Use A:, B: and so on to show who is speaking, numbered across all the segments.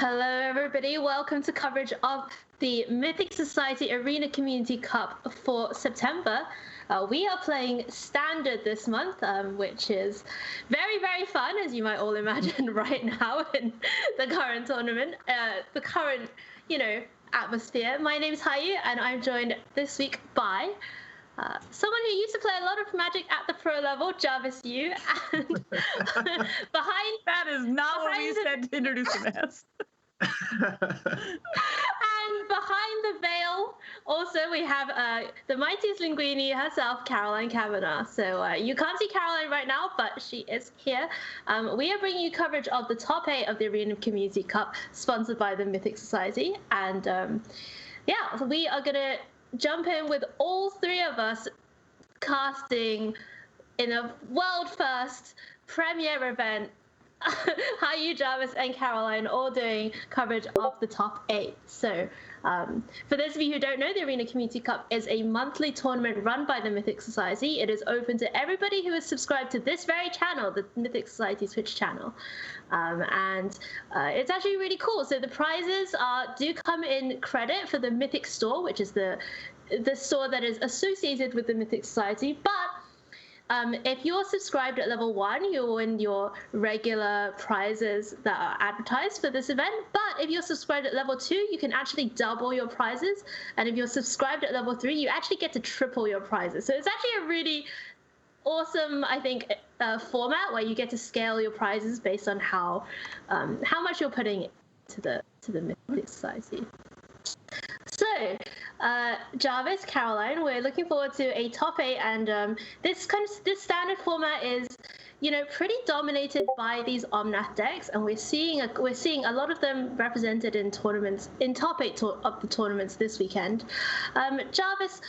A: Hello, everybody. Welcome to coverage of the Mythic Society Arena Community Cup for September. We are playing Standard this month, which is very, very fun, as you might all imagine right now in the current tournament, the current, atmosphere. My name is Hayu, and I'm joined this week by someone who used to play a lot of Magic at the pro level, Jarvis Yu, and behind...
B: That is not what we said to introduce him as.
A: And behind the veil, also, we have the mightiest linguini herself, Caroline Kavanagh. So you can't see Caroline right now, but she is here. We are bringing you coverage of the top 8 of the Arena Community Cup, sponsored by the Mythic Society. And so we are going to jump in with all three of us casting in a world-first premiere event. Hayu, Jarvis, and Caroline all doing coverage of the top 8. So, for those of you who don't know, the Arena Community Cup is a monthly tournament run by the Mythic Society. It is open to everybody who is subscribed to this very channel, the Mythic Society Twitch channel. And it's actually really cool. So the prizes do come in credit for the Mythic Store, which is the store that is associated with the Mythic Society. But if you're subscribed at level 1, you'll win your regular prizes that are advertised for this event. But if you're subscribed at level 2, you can actually double your prizes. And if you're subscribed at level 3, you actually get to triple your prizes. So it's actually a really awesome, I think, format where you get to scale your prizes based on how much you're putting into the Mythic Society. So, Jarvis, Caroline, we're looking forward to a top 8, and this standard format is, pretty dominated by these Omnath decks, and we're seeing a lot of them represented in tournaments, in top 8 of the tournaments this weekend. Jarvis,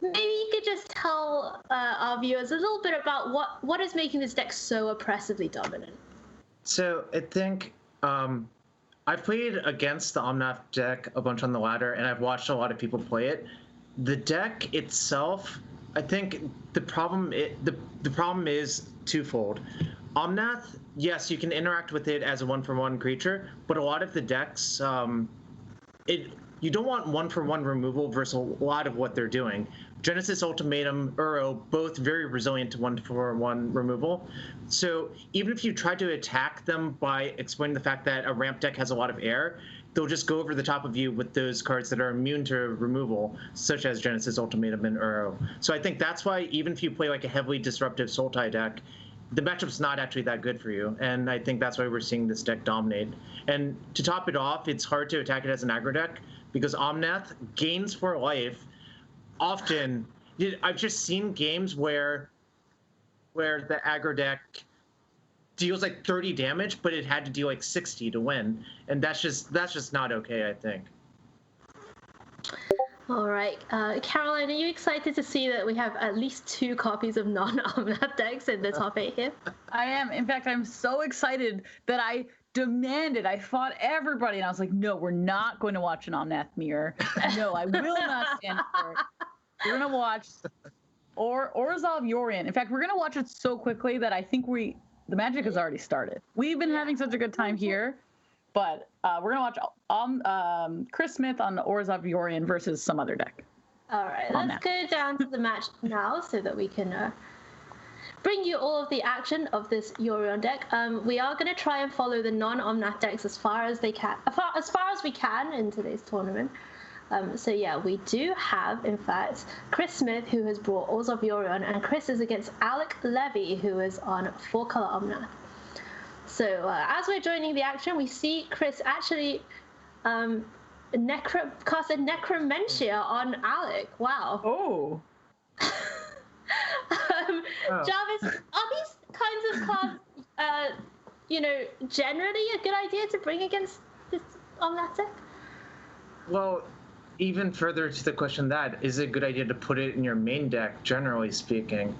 A: maybe you could just tell our viewers a little bit about what is making this deck so oppressively dominant.
C: So I think. I've played against the Omnath deck a bunch on the ladder, and I've watched a lot of people play it. The deck itself, I think the problem is twofold. Omnath, yes, you can interact with it as a 1-for-1 creature, but a lot of the decks, you don't want 1-for-1 removal versus a lot of what they're doing. Genesis Ultimatum, Uro, both very resilient to 1-for-1 removal. So even if you try to attack them by explaining the fact that a ramp deck has a lot of air, they'll just go over the top of you with those cards that are immune to removal, such as Genesis Ultimatum and Uro. So I think that's why even if you play like a heavily disruptive Sultai deck, the matchup's not actually that good for you, and I think that's why we're seeing this deck dominate. And to top it off, it's hard to attack it as an aggro deck, because Omnath gains for life. Often, I've just seen games where the aggro deck deals like 30 damage, but it had to deal like 60 to win, and that's just not okay, I think.
A: All right, Caroline, are you excited to see that we have at least 2 copies of non-Omnath decks in the top 8 here?
B: I am. In fact, I'm so excited that I fought everybody, and I was like, no, we're not going to watch an Omnath mirror. No, I will not stand for it. We're going to watch Orzhov Yorion. In fact, we're going to watch it so quickly that I think the magic has already started. We've been having such a good time here, but we're going to watch Chris Smith on Orzhov Yorion versus some other deck.
A: All right, let's go down to the match now so that we can bring you all of the action of this Yorion deck. We are going to try and follow the non-Omnath decks as far as we can in today's tournament. So yeah, we do have, in fact, Chris Smith, who has brought Orzhov Yorion, and Chris is against Alec Levy, who is on 4-color Omnath. So as we're joining the action, we see Chris actually cast a Necromentia on Alec. Wow.
B: Oh.
A: Jarvis, are these kinds of cards, generally a good idea to bring against this Omnath deck?
C: Well, even further to the question, is it a good idea to put it in your main deck, generally speaking?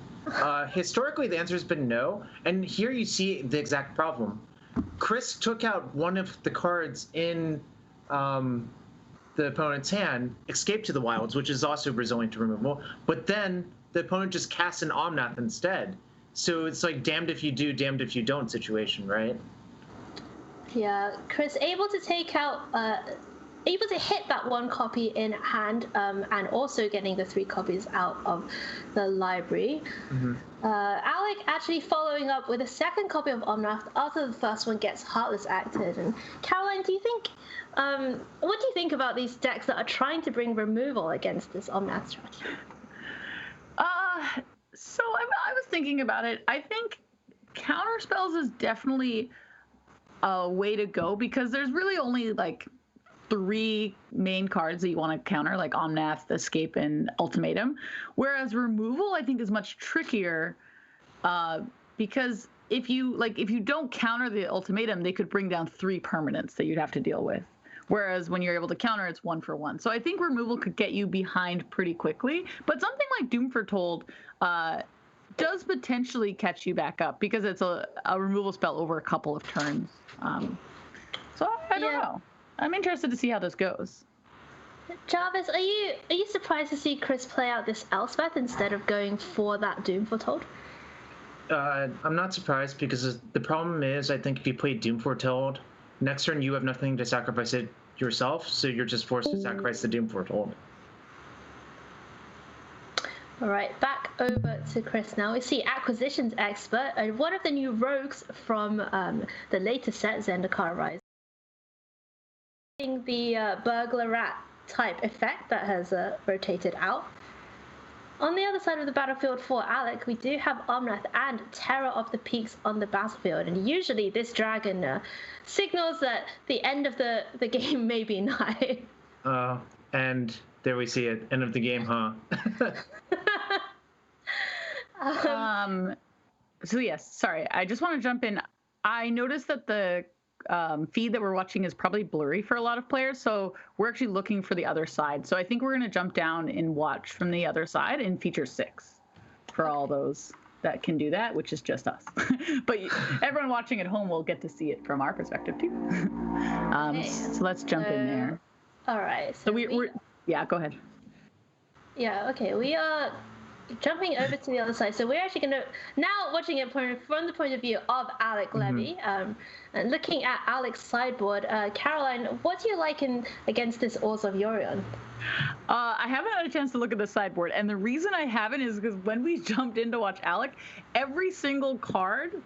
C: Historically, the answer has been no, and here you see the exact problem. Chris took out one of the cards in the opponent's hand, Escape to the Wilds, which is also resilient to removal, but then the opponent just casts an Omnath instead. So it's like damned if you do, damned if you don't situation, right?
A: Yeah, Chris able to take out, able to hit that one copy in hand, and also getting the 3 copies out of the library. Alec actually following up with a second copy of Omnath after the first one gets Heartless acted. And Caroline, do you think, what do you think about these decks that are trying to bring removal against this Omnath strategy?
B: So I was thinking about it. I think counter spells is definitely a way to go because there's really only like 3 main cards that you want to counter, like Omnath, Escape, and Ultimatum. Whereas removal, I think, is much trickier because if you don't counter the Ultimatum, they could bring down 3 permanents that you'd have to deal with. Whereas when you're able to counter, it's 1 for 1. So I think removal could get you behind pretty quickly. But something like Doom Foretold does potentially catch you back up because it's a removal spell over a couple of turns. So I don't know. I'm interested to see how this goes.
A: Jarvis, are you surprised to see Chris play out this Elspeth instead of going for that Doom Foretold?
C: I'm not surprised because the problem is I think if you play Doom Foretold, next turn you have nothing to sacrifice it yourself, so you're just forced to sacrifice the Doom Foretold.
A: All right, back over to Chris now. We see Acquisitions Expert, one of the new rogues from the latest set, Zendikar Rise. The Burglar Rat type effect that has rotated out. On the other side of the battlefield for Alec, we do have Omnath and Terror of the Peaks on the battlefield, and usually this dragon signals that the end of the game may be nigh.
C: And there we see it, end of the game, huh?
B: So yes, sorry, I just want to jump in. I noticed that the feed that we're watching is probably blurry for a lot of players, so we're actually looking for the other side. So I think we're going to jump down and watch from the other side in feature 6 for all those that can do that, which is just us. But everyone watching at home will get to see it from our perspective too. So let's jump in there.
A: All right.
B: So we're yeah, go ahead.
A: Yeah, okay. We are jumping over to the other side. So we're actually going to, now watching it from the point of view of Alec Levy, and looking at Alec's sideboard. Caroline, what do you like against this Oars of Yorion?
B: I haven't had a chance to look at the sideboard, and the reason I haven't is because when we jumped in to watch Alec, every single card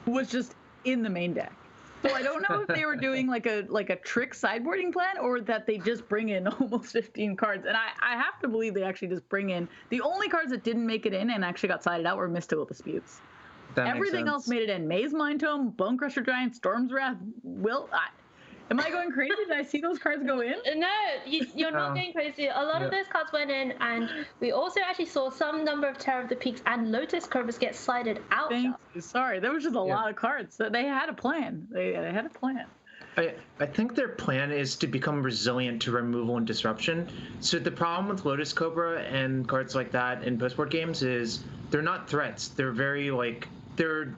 B: was just in the main deck. So I don't know if they were doing like a trick sideboarding plan or that they just bring in almost 15 cards. And I have to believe they actually just bring in the only cards that didn't make it in and actually got sided out were Mystical Disputes. Everything else made it in. Maze Mind Tome, Bone Crusher Giant, Storm's Wrath. Am I going crazy? Did I see those cards go in?
A: No, you're not going crazy. A lot of those cards went in, and we also actually saw some number of Terror of the Peaks and Lotus Cobras get sided out.
B: Thank you. Sorry, there was just a lot of cards. They had a plan. They had a plan.
C: I think their plan is to become resilient to removal and disruption. So the problem with Lotus Cobra and cards like that in postboard games is they're not threats. They're very they're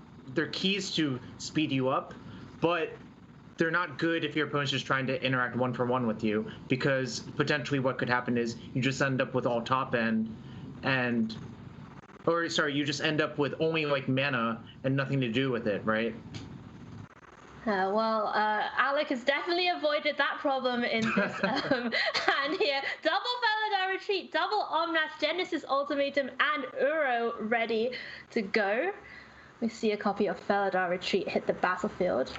C: keys to speed you up, but they're not good if your opponent's just trying to interact 1-for-1 with you, because potentially what could happen is you just end up with all top end you just end up with only mana and nothing to do with it, right?
A: Alec has definitely avoided that problem in this hand here. Double Felidar Retreat, double Omnath, Genesis Ultimatum, and Uro ready to go. We see a copy of Felidar Retreat hit the battlefield.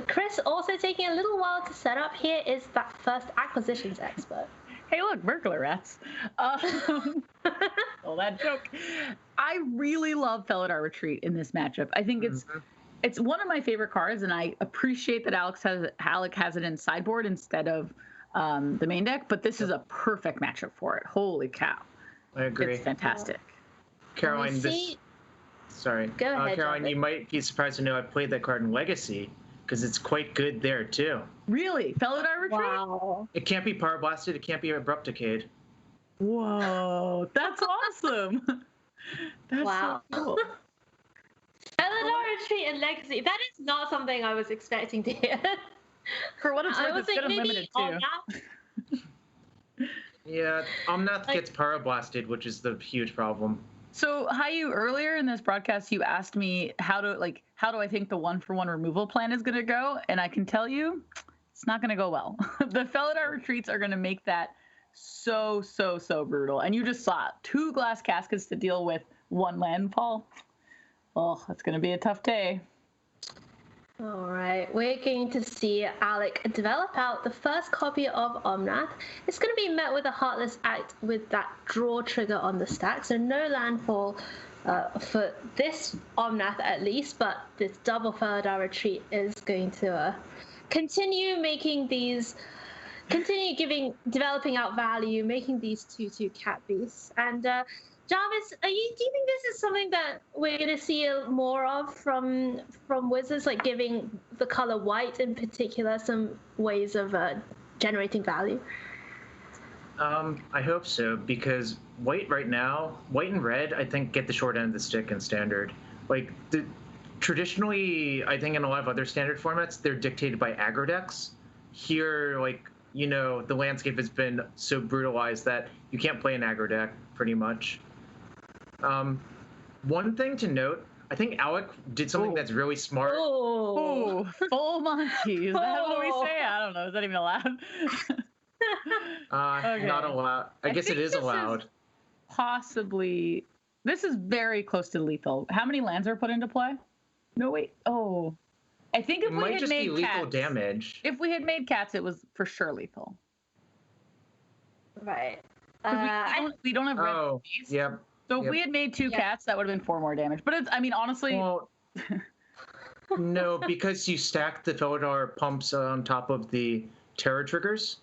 A: Chris also taking a little while to set up. Here is that first Acquisitions Expert.
B: Hey, look, Burglar Rats. All that joke. I really love Felidar Retreat in this matchup. I think it's one of my favorite cards, and I appreciate that Alec has it in sideboard instead of the main deck, but this is a perfect matchup for it. Holy cow.
C: I agree.
B: It's fantastic.
C: Caroline, Sorry.
A: Go ahead,
C: Caroline, you might be surprised to know I played that card in Legacy because it's quite good there too.
B: Really? Felidar Retreat?
A: Wow.
C: It can't be Power Blasted. It can't be Abrupt Decayed.
B: Whoa, that's awesome. That's
A: wow.
B: So cool.
A: Felidar Retreat and Legacy. That is not something I was expecting to hear.
B: For what it's worth, it's been limited too.
C: Yeah, Omnath gets Power Blasted, which is the huge problem.
B: So, Hayu, earlier in this broadcast, you asked me how do I think the 1-for-1 removal plan is going to go, and I can tell you, it's not going to go well. The Felidar retreats are going to make that so brutal, and you just saw it. 2 glass caskets to deal with 1 landfall. Oh, that's going to be a tough day.
A: All right, we're going to see Alec develop out the first copy of Omnath. It's going to be met with a Heartless Act with that draw trigger on the stack, so no landfall for this Omnath at least, but this double Felidar retreat is going to continue developing out value, making these 2/2 cat beasts. And Jarvis, do you think this is something that we're going to see more of from Wizards, like giving the color white in particular some ways of generating value?
C: I hope so, because white and red, I think, get the short end of the stick in standard. Like, traditionally, I think in a lot of other standard formats, they're dictated by aggro decks. Here, like, the landscape has been so brutalized that you can't play an aggro deck, pretty much. One thing to note, I think Alec did something that's really smart.
B: Oh, full Monty. Is that what we say? I don't know. Is that even allowed?
C: Okay. Not allowed. I guess it is allowed.
B: Possibly. This is very close to lethal. How many lands are put into play? No, wait. Oh. I think if we had made
C: lethal damage.
B: If we had made cats, it was for sure lethal.
A: Right.
B: We don't have red.
C: Oh, yep.
B: So if we had made 2 cats, that would have been 4 more damage. But honestly.
C: Well, no, because you stack the Felidar pumps on top of the terror triggers.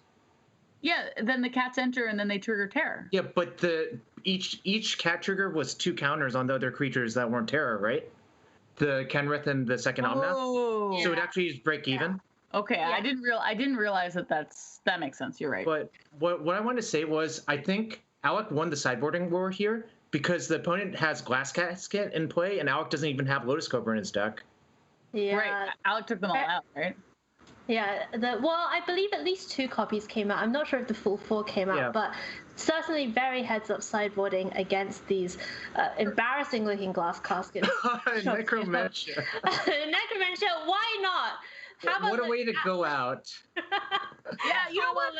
B: Yeah, then the cats enter and then they trigger terror.
C: Yeah, but each cat trigger was 2 counters on the other creatures that weren't terror, right? The Kenrith and the second Omnath.
B: Oh.
C: So it actually is break even.
B: Okay, yeah. I didn't realize that makes sense. You're right.
C: But what I wanted to say was, I think Alec won the sideboarding war here because the opponent has Glass Casket in play, and Alec doesn't even have Lotus Cobra in his deck.
A: Yeah.
B: Right. Alec took them all out, right?
A: Yeah. I believe at least 2 copies came out. I'm not sure if the full 4 came out, but certainly very heads-up sideboarding against these embarrassing-looking Glass Caskets.
C: Necromantia.
A: Necromantia, why not?
C: What a way to go out.
B: Yeah, you know what?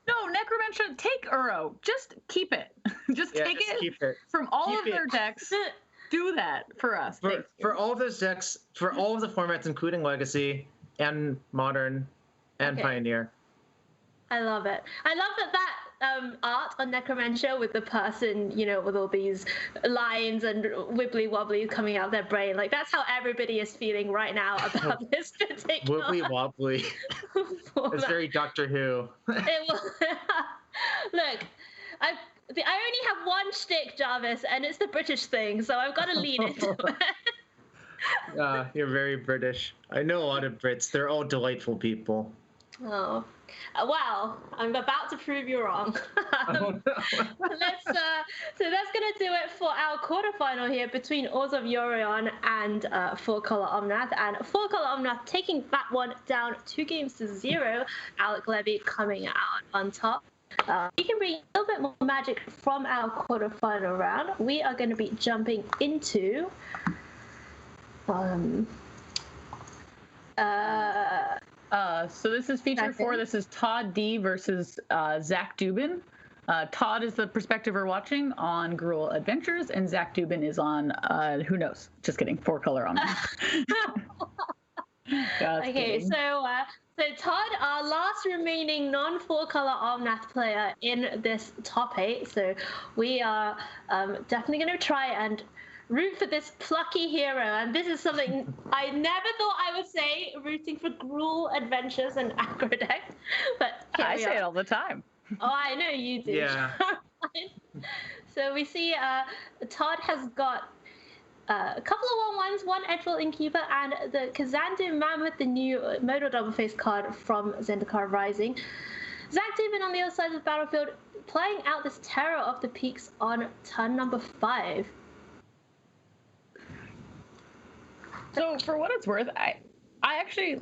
B: No, Necromantia, take Uro. Just keep it. Just take it from all of their decks. Do that for us.
C: For all of those decks, for all of the formats, including Legacy and Modern and Pioneer.
A: I love it. I love that art on Necromantia with the person, with all these lines and wibbly wobbly coming out of their brain. Like, that's how everybody is feeling right now about this particular.
C: Wibbly wobbly. It's very Doctor Who.
A: Look, I only have one shtick, Jarvis, and it's the British thing, so I've got to lean into it.
C: You're very British. I know a lot of Brits. They're all delightful people.
A: Oh, well, I'm about to prove you wrong. So that's gonna do it for our quarterfinal here between Oars of Yorion and 4-color Omnath, and 4-color Omnath taking that one down 2-0. Alec Levy coming out on top. We can bring a little bit more magic from our quarterfinal round. We are going to be jumping into
B: so this is feature 4. This is Todd D versus Zach Dubin. Todd is the perspective we're watching on Gruul Adventures, and Zach Dubin is on who knows? Just kidding. 4-color on.
A: Okay, so Todd, our last remaining non-4-color Omnath player in this top 8. So we are definitely going to try and root for this plucky hero, and this is something I never thought I would say, rooting for Gruul Adventures and aggro decks, but
B: I say it all the time.
A: Oh, I know you do.
C: Yeah.
A: So we see Todd has got a couple of 1/1s, one Edgewell Innkeeper, and the Kazandu Mammoth, the new Modal Double Face card from Zendikar Rising. Zach Dubin on the other side of the battlefield, playing out this Terror of the Peaks on turn number 5.
B: So for what it's worth, I actually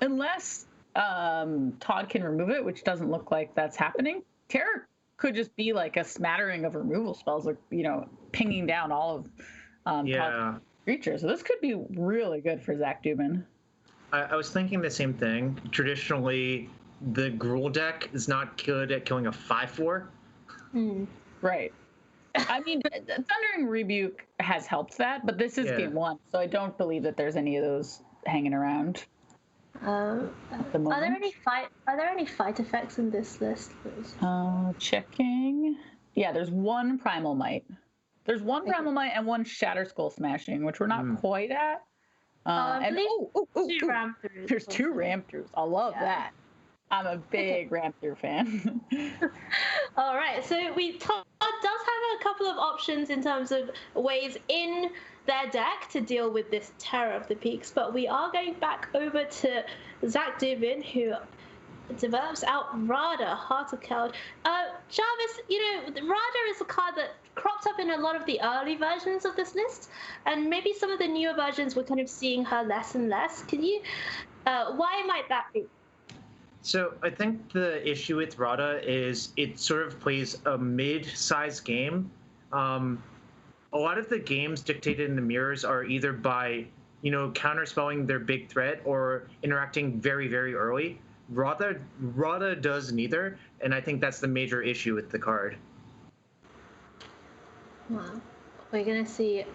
B: unless Todd can remove it, which doesn't look like that's happening. Terror could just be like a smattering of removal spells, like pinging down all of
C: Yeah.
B: creatures. So this could be really good for Zach Dubin.
C: I was thinking the same thing. Traditionally, the Gruul deck is not good at killing a 5/4.
B: Right. I mean, Thundering Rebuke has helped that, but this is game one, so I don't believe that there's any of those hanging around.
A: Are there any fight effects in this list?
B: Checking. Yeah, there's one Primal Might. There's one Primal Might and one Shatter Skull Smashing, which we're not quite at.
A: Two Ram Throughs.
B: There's two Ram Throughs. I love that. I'm a big Ram Through fan.
A: All right, so Todd does have a couple of options in terms of ways in their deck to deal with this Terror of the Peaks, but we are going back over to Zach Dubin, who develops out Radha, Heart of Keld. Jarvis, Radha is a card that cropped up in a lot of the early versions of this list, and maybe some of the newer versions we're kind of seeing her less and less. Can you, why might that be?
C: So I think the issue with Radha is it sort of plays a mid-sized game. A lot of the games dictated in the mirrors are either by, counterspelling their big threat or interacting very, very early. Radha does neither, and I think that's the major issue with the card.
A: Wow. We're going to see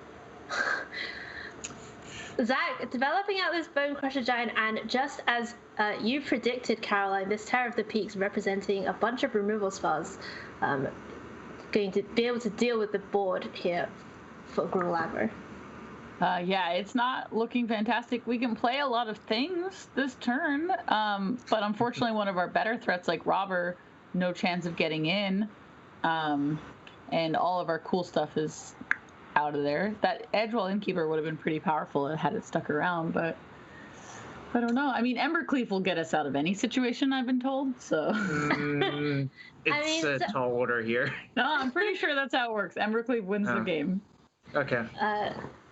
A: Zach developing out this Bone Crusher Giant, and just as you predicted, Caroline, this Terror of the Peaks representing a bunch of removal spells, going to be able to deal with the board here for Gruul Agro.
B: Yeah, it's not looking fantastic. We can play a lot of things this turn, but unfortunately one of our better threats like Robber, no chance of getting in, and all of our cool stuff is out of there. That Edgewall Innkeeper would have been pretty powerful had it stuck around, but I don't know. I mean, Embercleave will get us out of any situation, I've been told, so...
C: It's a tall order here.
B: No, I'm pretty sure that's how it works. Embercleave wins the game.
C: Okay.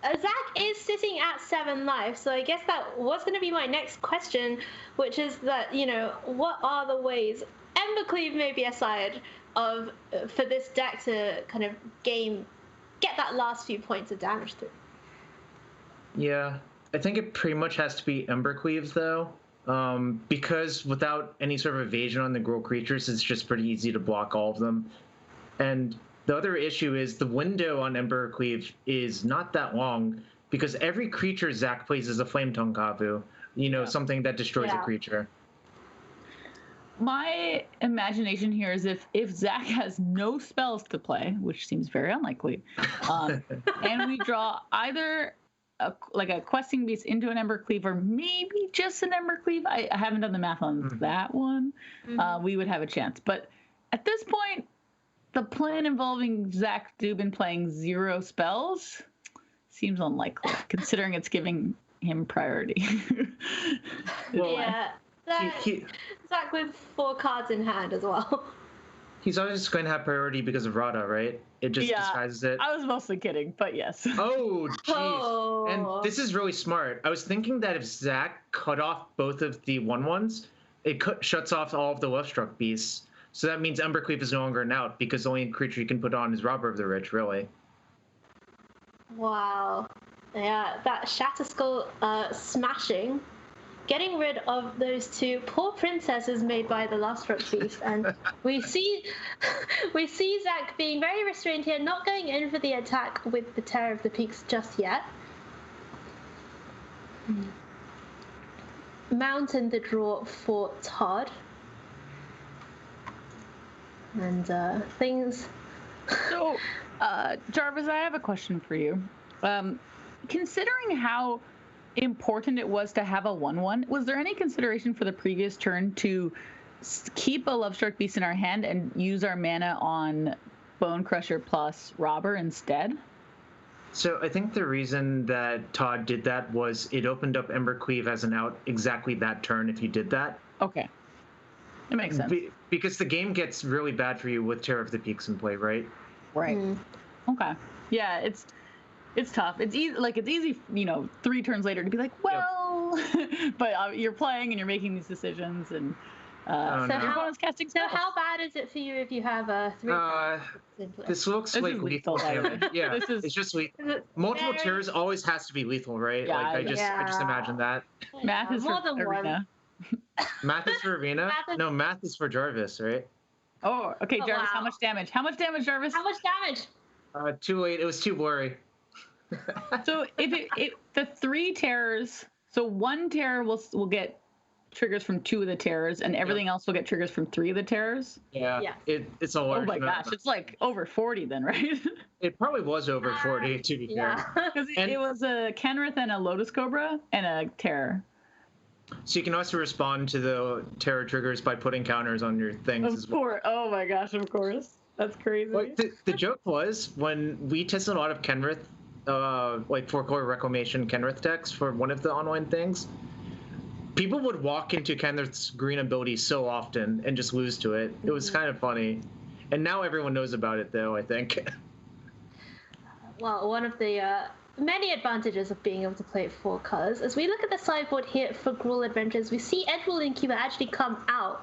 A: Zach is sitting at 7 life, so I guess that was going to be my next question, which is that, what are the ways, Embercleave may be aside, for this deck to kind of get that last few points of damage through?
C: Yeah, I think it pretty much has to be Embercleave, though, because without any sort of evasion on the Gruul creatures, it's just pretty easy to block all of them. And the other issue is the window on Embercleave is not that long, because every creature Zach plays is a Flametongue Kavu, something that destroys a creature.
B: My imagination here is if Zach has no spells to play, which seems very unlikely, and we draw either a questing beast into an Embercleave or maybe just an Embercleave, I haven't done the math on that one, we would have a chance. But at this point, the plan involving Zach Dubin playing 0 spells seems unlikely, considering it's giving him priority.
A: Yeah. Zach with 4 cards in hand as well.
C: He's always going to have priority because of Radha, right? It just disguises it.
B: I was mostly kidding, but yes.
C: Oh, jeez. And this is really smart. I was thinking that if Zach cut off both of the 1/1s, it shuts off all of the Lovestruck beasts. So that means Embercleave is no longer an out, because the only creature you can put on is Robber of the Rich, really.
A: Wow. Yeah, that Shatterskull smashing, getting rid of those 2 poor princesses made by the Lovestruck beast, and we see Zach being very restrained here, not going in for the attack with the Terror of the Peaks just yet. Mountain the draw for Todd. And things.
B: So, Jarvis, I have a question for you. Considering how important it was to have a 1/1, was there any consideration for the previous turn to keep a Lovestruck Beast in our hand and use our mana on Bone Crusher plus Robber instead?
C: So I think the reason that Todd did that was it opened up Embercleave as an out exactly that turn if you did that.
B: Okay. It makes sense.
C: Because the game gets really bad for you with Terror of the Peaks in play, right?
B: Right. Okay. Yeah, it's tough. It's easy. It's easy, 3 turns later to be like, well, but you're playing and you're making these decisions, and
C: don't
A: So
C: know.
B: Your opponent's casting
A: So
B: spells.
A: how bad is it for you if you have three cards in play?
C: This looks
B: This
C: like
B: is
C: lethal
B: lethal, by the way.
C: damage. Yeah,
B: This is-
C: it's just lethal.
A: Is it
C: Multiple
A: very-
C: tears always has to be lethal, right?
B: Yeah,
C: like I just
A: yeah.
C: imagine that.
B: Math is
A: more
B: for
A: than one.
B: Arena.
C: Math is for Arena.
A: Math is-
C: No, math is for Jarvis, right?
B: Oh, okay,
A: Oh,
B: Jarvis. How
A: wow.
B: much damage? How much damage, Jarvis?
A: How much damage?
C: Too late. It was too blurry.
B: So if the 3 terrors, so 1 terror will get triggers from 2 of the terrors, and everything else will get triggers from 3 of the terrors.
C: Yeah.
A: Yeah.
C: It's a
B: Oh
C: large.
B: my
C: amount.
B: gosh, it's like over 40 then, right?
C: It probably was over 40 to be
A: Yeah.
C: fair.
B: Because
C: And-
B: it was a Kenrith and a Lotus Cobra and a terror.
C: So you can also respond to the terror triggers by putting counters on your things as
B: Of
C: well.
B: course. Oh my gosh, of course. That's crazy.
C: Like, the joke was when we tested a lot of Kenrith, like 4-color Reclamation Kenrith decks for one of the online things, people would walk into Kenrith's green ability so often and just lose to it. It was kind of funny. And now everyone knows about it, though, I think.
A: Well, one of the many advantages of being able to play 4 colors. As we look at the sideboard here for Gruul Adventures, we see Edgewall Innkeeper actually come out.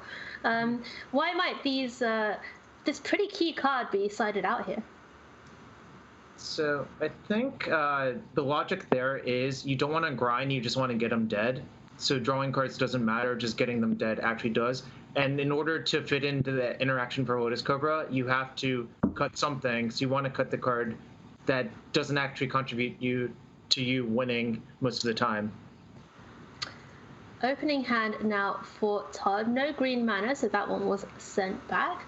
A: Why might this pretty key card be sided out here?
C: So I think the logic there is you don't want to grind, you just want to get them dead. So drawing cards doesn't matter, just getting them dead actually does. And in order to fit into the interaction for Lotus Cobra, you have to cut something. So you want to cut the card that doesn't actually contribute to you winning most of the time.
A: Opening hand now for Todd. No green mana, so that one was sent back.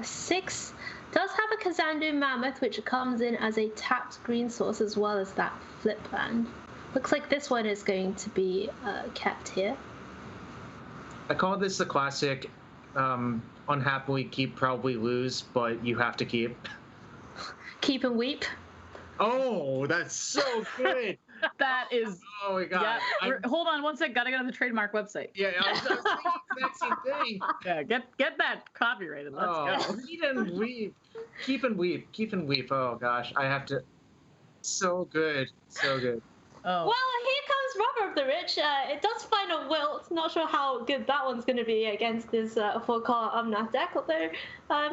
A: 6 does have a Kazandu Mammoth, which comes in as a tapped green source as well as that flip land. Looks like this one is going to be kept here.
C: I call this the classic unhappily keep, probably lose, but you have to keep.
A: Keep and weep.
C: Oh, that's so good.
B: That is.
C: Oh my god.
B: Yeah. Hold on one sec. Gotta get on the trademark website.
C: Yeah, I was thinking the exact same thing.
B: Yeah, get that copyrighted. Let's go.
C: Read and weep. Keep and weep. Keep and weep. Oh gosh, I have to. So good. So good.
B: Oh.
A: Well, here comes Robber of the Rich. It does find a Wilt. Not sure how good that one's going to be against this 4-color Omnath deck, although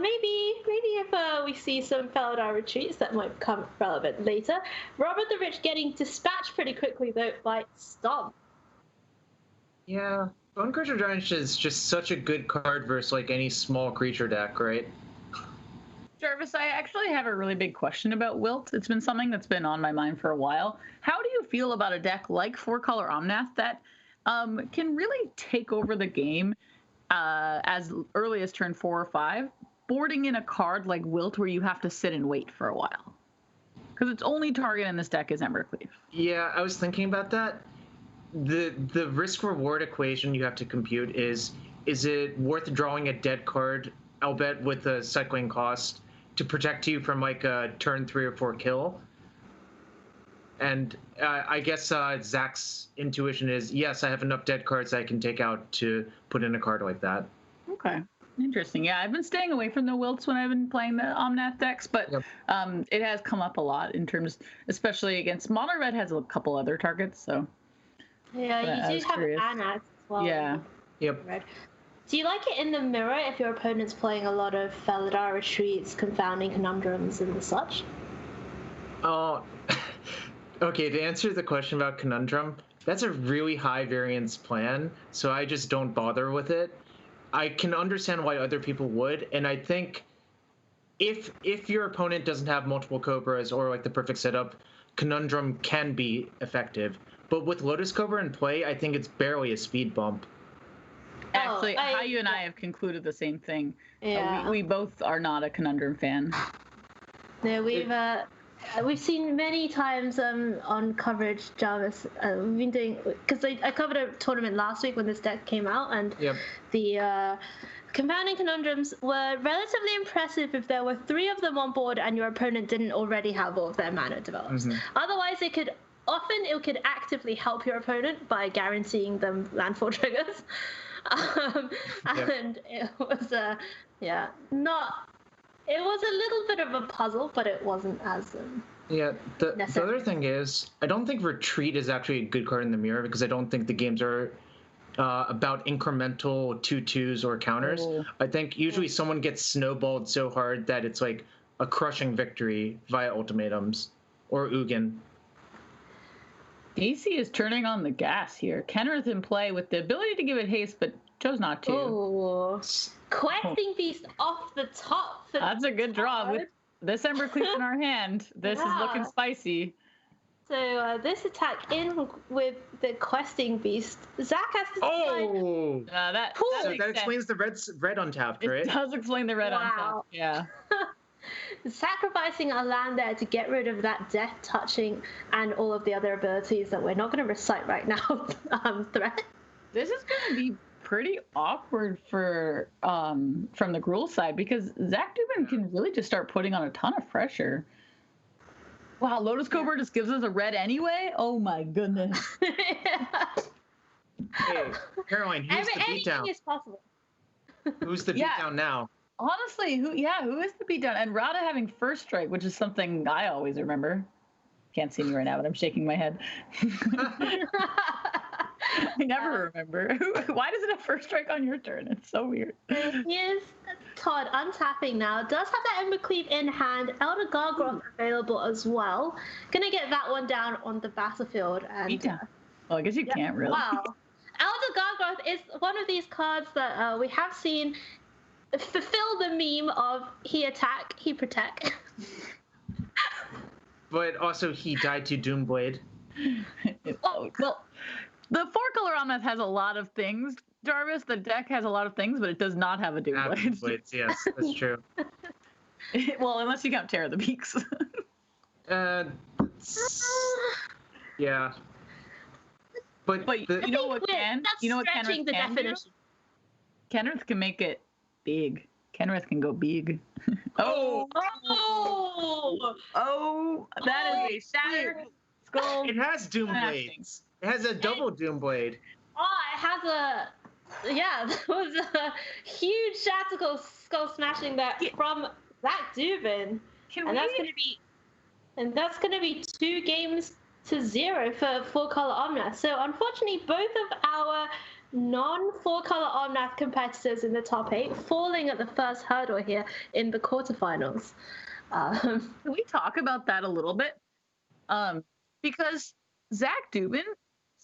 A: maybe if we see some Felidar retreats, that might become relevant later. Robber of the Rich getting dispatched pretty quickly, though, by Stomp.
C: Yeah, Bone Crusher Giant is just such a good card versus like any small creature deck, right?
B: Jarvis, I actually have a really big question about Wilt. It's been something that's been on my mind for a while. How do you feel about a deck like 4-color Omnath that can really take over the game as early as turn 4 or 5, boarding in a card like Wilt where you have to sit and wait for a while? Because its only target in this deck is Embercleave.
C: Yeah, I was thinking about that. The risk-reward equation you have to compute is it worth drawing a dead card, albeit with a cycling cost, to protect you from like a turn 3 or 4 kill? And I guess Zach's intuition is, yes, I have enough dead cards I can take out to put in a card like that.
B: Okay. Interesting. Yeah, I've been staying away from the Wilts when I've been playing the Omnath decks, but
C: Yep.
B: It has come up a lot in terms, especially against Mono Red has a couple other targets, so.
A: Yeah,
B: I
A: you
B: was
A: do have
B: curious.
A: Anax as well.
B: Yeah.
C: Yep.
A: Red. Do you like it in the mirror if your opponent's playing a lot of Felidar retreats, confounding conundrums, and the such?
C: Oh, okay. To answer the question about Conundrum, that's a really high variance plan, so I just don't bother with it. I can understand why other people would, and I think if your opponent doesn't have multiple Cobras or like the perfect setup, Conundrum can be effective. But with Lotus Cobra in play, I think it's barely a speed bump.
B: Actually, Hayu and I have concluded the same thing.
A: Yeah.
B: We both are not a Conundrum fan.
A: No, we've seen many times on coverage, Jarvis. We've been doing, because I covered a tournament last week when this deck came out, and
C: Yep.
A: the Confounding Conundrums were relatively impressive if there were 3 of them on board and your opponent didn't already have all of their mana developed. Otherwise, it could actively help your opponent by guaranteeing them landfall triggers. And it was it was a little bit of a puzzle, but it wasn't as
C: Yeah, the
A: necessary.
C: other thing is, I don't think Retreat is actually a good card in the mirror because I don't think the games are about incremental 2/2s or counters.
B: Oh.
C: I think usually someone gets snowballed so hard that it's like a crushing victory via ultimatums or Ugin.
B: DC is turning on the gas here. Kenrith in play with the ability to give it haste, but chose not to.
A: Oh, questing beast off the top.
B: That's a good draw. With this Ember Cleave in our hand, this is looking spicy.
A: So this attack in with the questing beast. Zach has to decide.
C: Oh,
B: that
C: explains the red untapped, right?
B: It does explain the red
A: Wow.
B: untapped. Yeah.
A: Sacrificing a land there to get rid of that death touching and all of the other abilities that we're not going to recite right now. Threat.
B: This is going to be pretty awkward for from the Gruul side because Zach Dubin can really just start putting on a ton of pressure. Wow, Lotus Cobra just gives us a red anyway? Oh my goodness.
C: Hey, Caroline, who's the beatdown?
A: Anything is possible.
C: Who's the beatdown now?
B: Honestly, who is the beatdown? And Rada having first strike, which is something I always remember. Can't see me right now, but I'm shaking my head. I never remember. Why does it have first strike on your turn? It's so weird.
A: Here's Todd untapping now. Does have that Ember Cleave in hand. Elder Gargoth available as well. Gonna get that one down on the battlefield. And
B: well, I guess you can't really.
A: Wow. Elder Gargoth is one of these cards that we have seen fulfill the meme of he attack, he protect.
C: But also he died to Doomblade.
B: Well, the 4-color Omnath has a lot of things, Jarvis. The deck has a lot of things, but it does not have a Doomblade.
C: Doomblades, yes, that's true.
B: Well, unless you count Terror of the Beaks.
C: Yeah. But
B: you know what can? You know what Kenrith can do? Kenrith can make it big. Kenrith can go big.
A: Oh,
B: that is a shattered skull.
C: It has Doomblades. It has a double Doomblade.
A: Oh, it has a that was a huge Shattered Skull smashing that from Zach Dubin. That's gonna be 2-0 for 4-color Omnath. So unfortunately, both of our non-4-color Omnath competitors in the top 8 falling at the first hurdle here in the quarterfinals.
B: Can we talk about that a little bit? Because Zach Dubin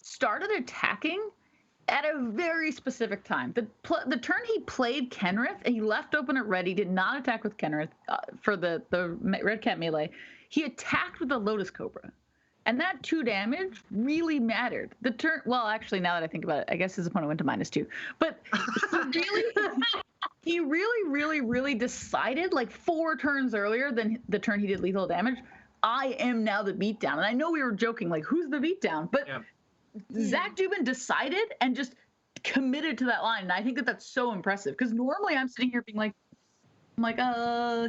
B: started attacking at a very specific time. The turn he played Kenrith, and he left open at ready, did not attack with Kenrith for the Red Cat melee. He attacked with the Lotus Cobra. And that 2 damage really mattered. The turn, well, actually, now that I think about it, I guess his opponent went to -2. But he really decided, like 4 turns earlier than the turn he did lethal damage, I am now the beatdown. And I know we were joking, like, who's the beatdown? But Zach Dubin decided and just committed to that line. And I think that's so impressive. Because normally I'm sitting here being like,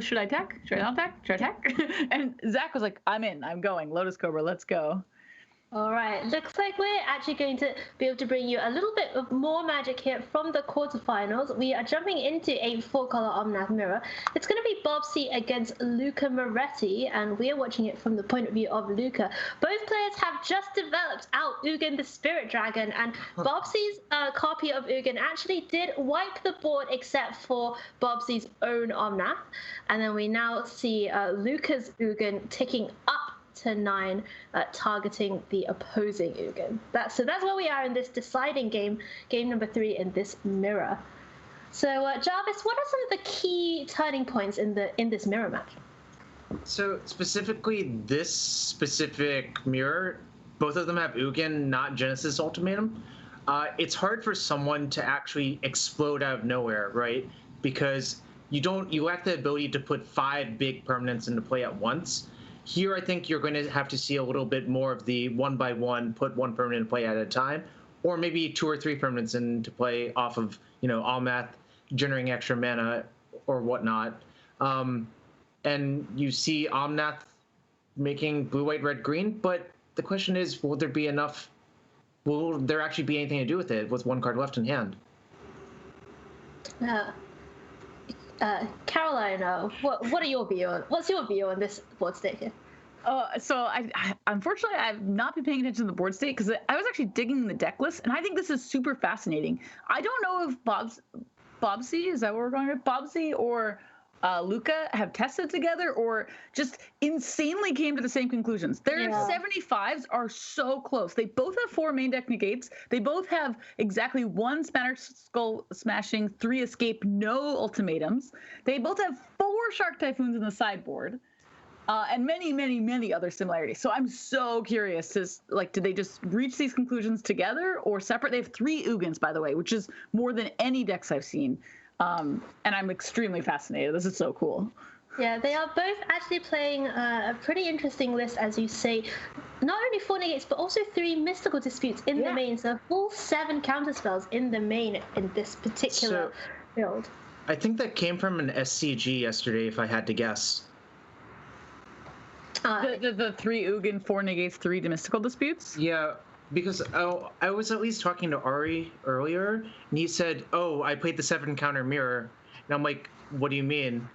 B: should I attack? Should I not attack? Should I attack? And Zach was like, I'm in. I'm going. Lotus Cobra, let's go.
A: All right. Looks like we're actually going to be able to bring you a little bit of more magic here from the quarterfinals. We are jumping into a 4-color Omnath mirror. It's going to be Bobsy against Luca Moretti, and we are watching it from the point of view of Luca. Both players have just developed out Ugin the Spirit Dragon, and Bobsy's copy of Ugin actually did wipe the board except for Bobsy's own Omnath. And then we now see Luca's Ugin ticking up to 9, targeting the opposing Ugin. So that's where we are in this deciding game number 3 in this mirror. So Jarvis, what are some of the key turning points in this mirror match?
C: So specifically this specific mirror, both of them have Ugin, not Genesis Ultimatum. It's hard for someone to actually explode out of nowhere, right? Because you lack the ability to put 5 big permanents into play at once. Here, I think you're going to have to see a little bit more of the 1-by-1, put 1 permanent in play at a time, or maybe 2 or 3 permanents into play off of, Omnath, generating extra mana or whatnot. And you see Omnath making blue, white, red, green, but the question is, will there actually be anything to do with it with 1 card left in hand?
A: Caroline, what's your view on this board state here?
B: So unfortunately I've not been paying attention to the board state because I was actually digging the deck list, and I think this is super fascinating. I don't know if Bobsy, is that what we're going with? Bobsy or Luca have tested together or just insanely came to the same conclusions. Their 75s are so close. They both have 4 main deck negates. They both have exactly 1 Spanish Skull Smashing, 3 Escape, no ultimatums. They both have 4 Shark Typhoons in the sideboard. And many, many, many other similarities. So I'm so curious to, like, did they just reach these conclusions together or separate? They have 3 Ugins, by the way, which is more than any decks I've seen. And I'm extremely fascinated. This is so cool.
A: Yeah, they are both actually playing a pretty interesting list, as you say. Not only 4 negates, but also 3 mystical disputes in the main. So a full 7 counterspells in the main in this particular build.
C: I think that came from an SCG yesterday, if I had to guess.
B: The 3 Ugin, 4 negates, 3 mystical disputes?
C: Yeah, because I was at least talking to Ari earlier, and he said, "Oh, I played the 7 counter mirror," and I'm like, "What do you mean?"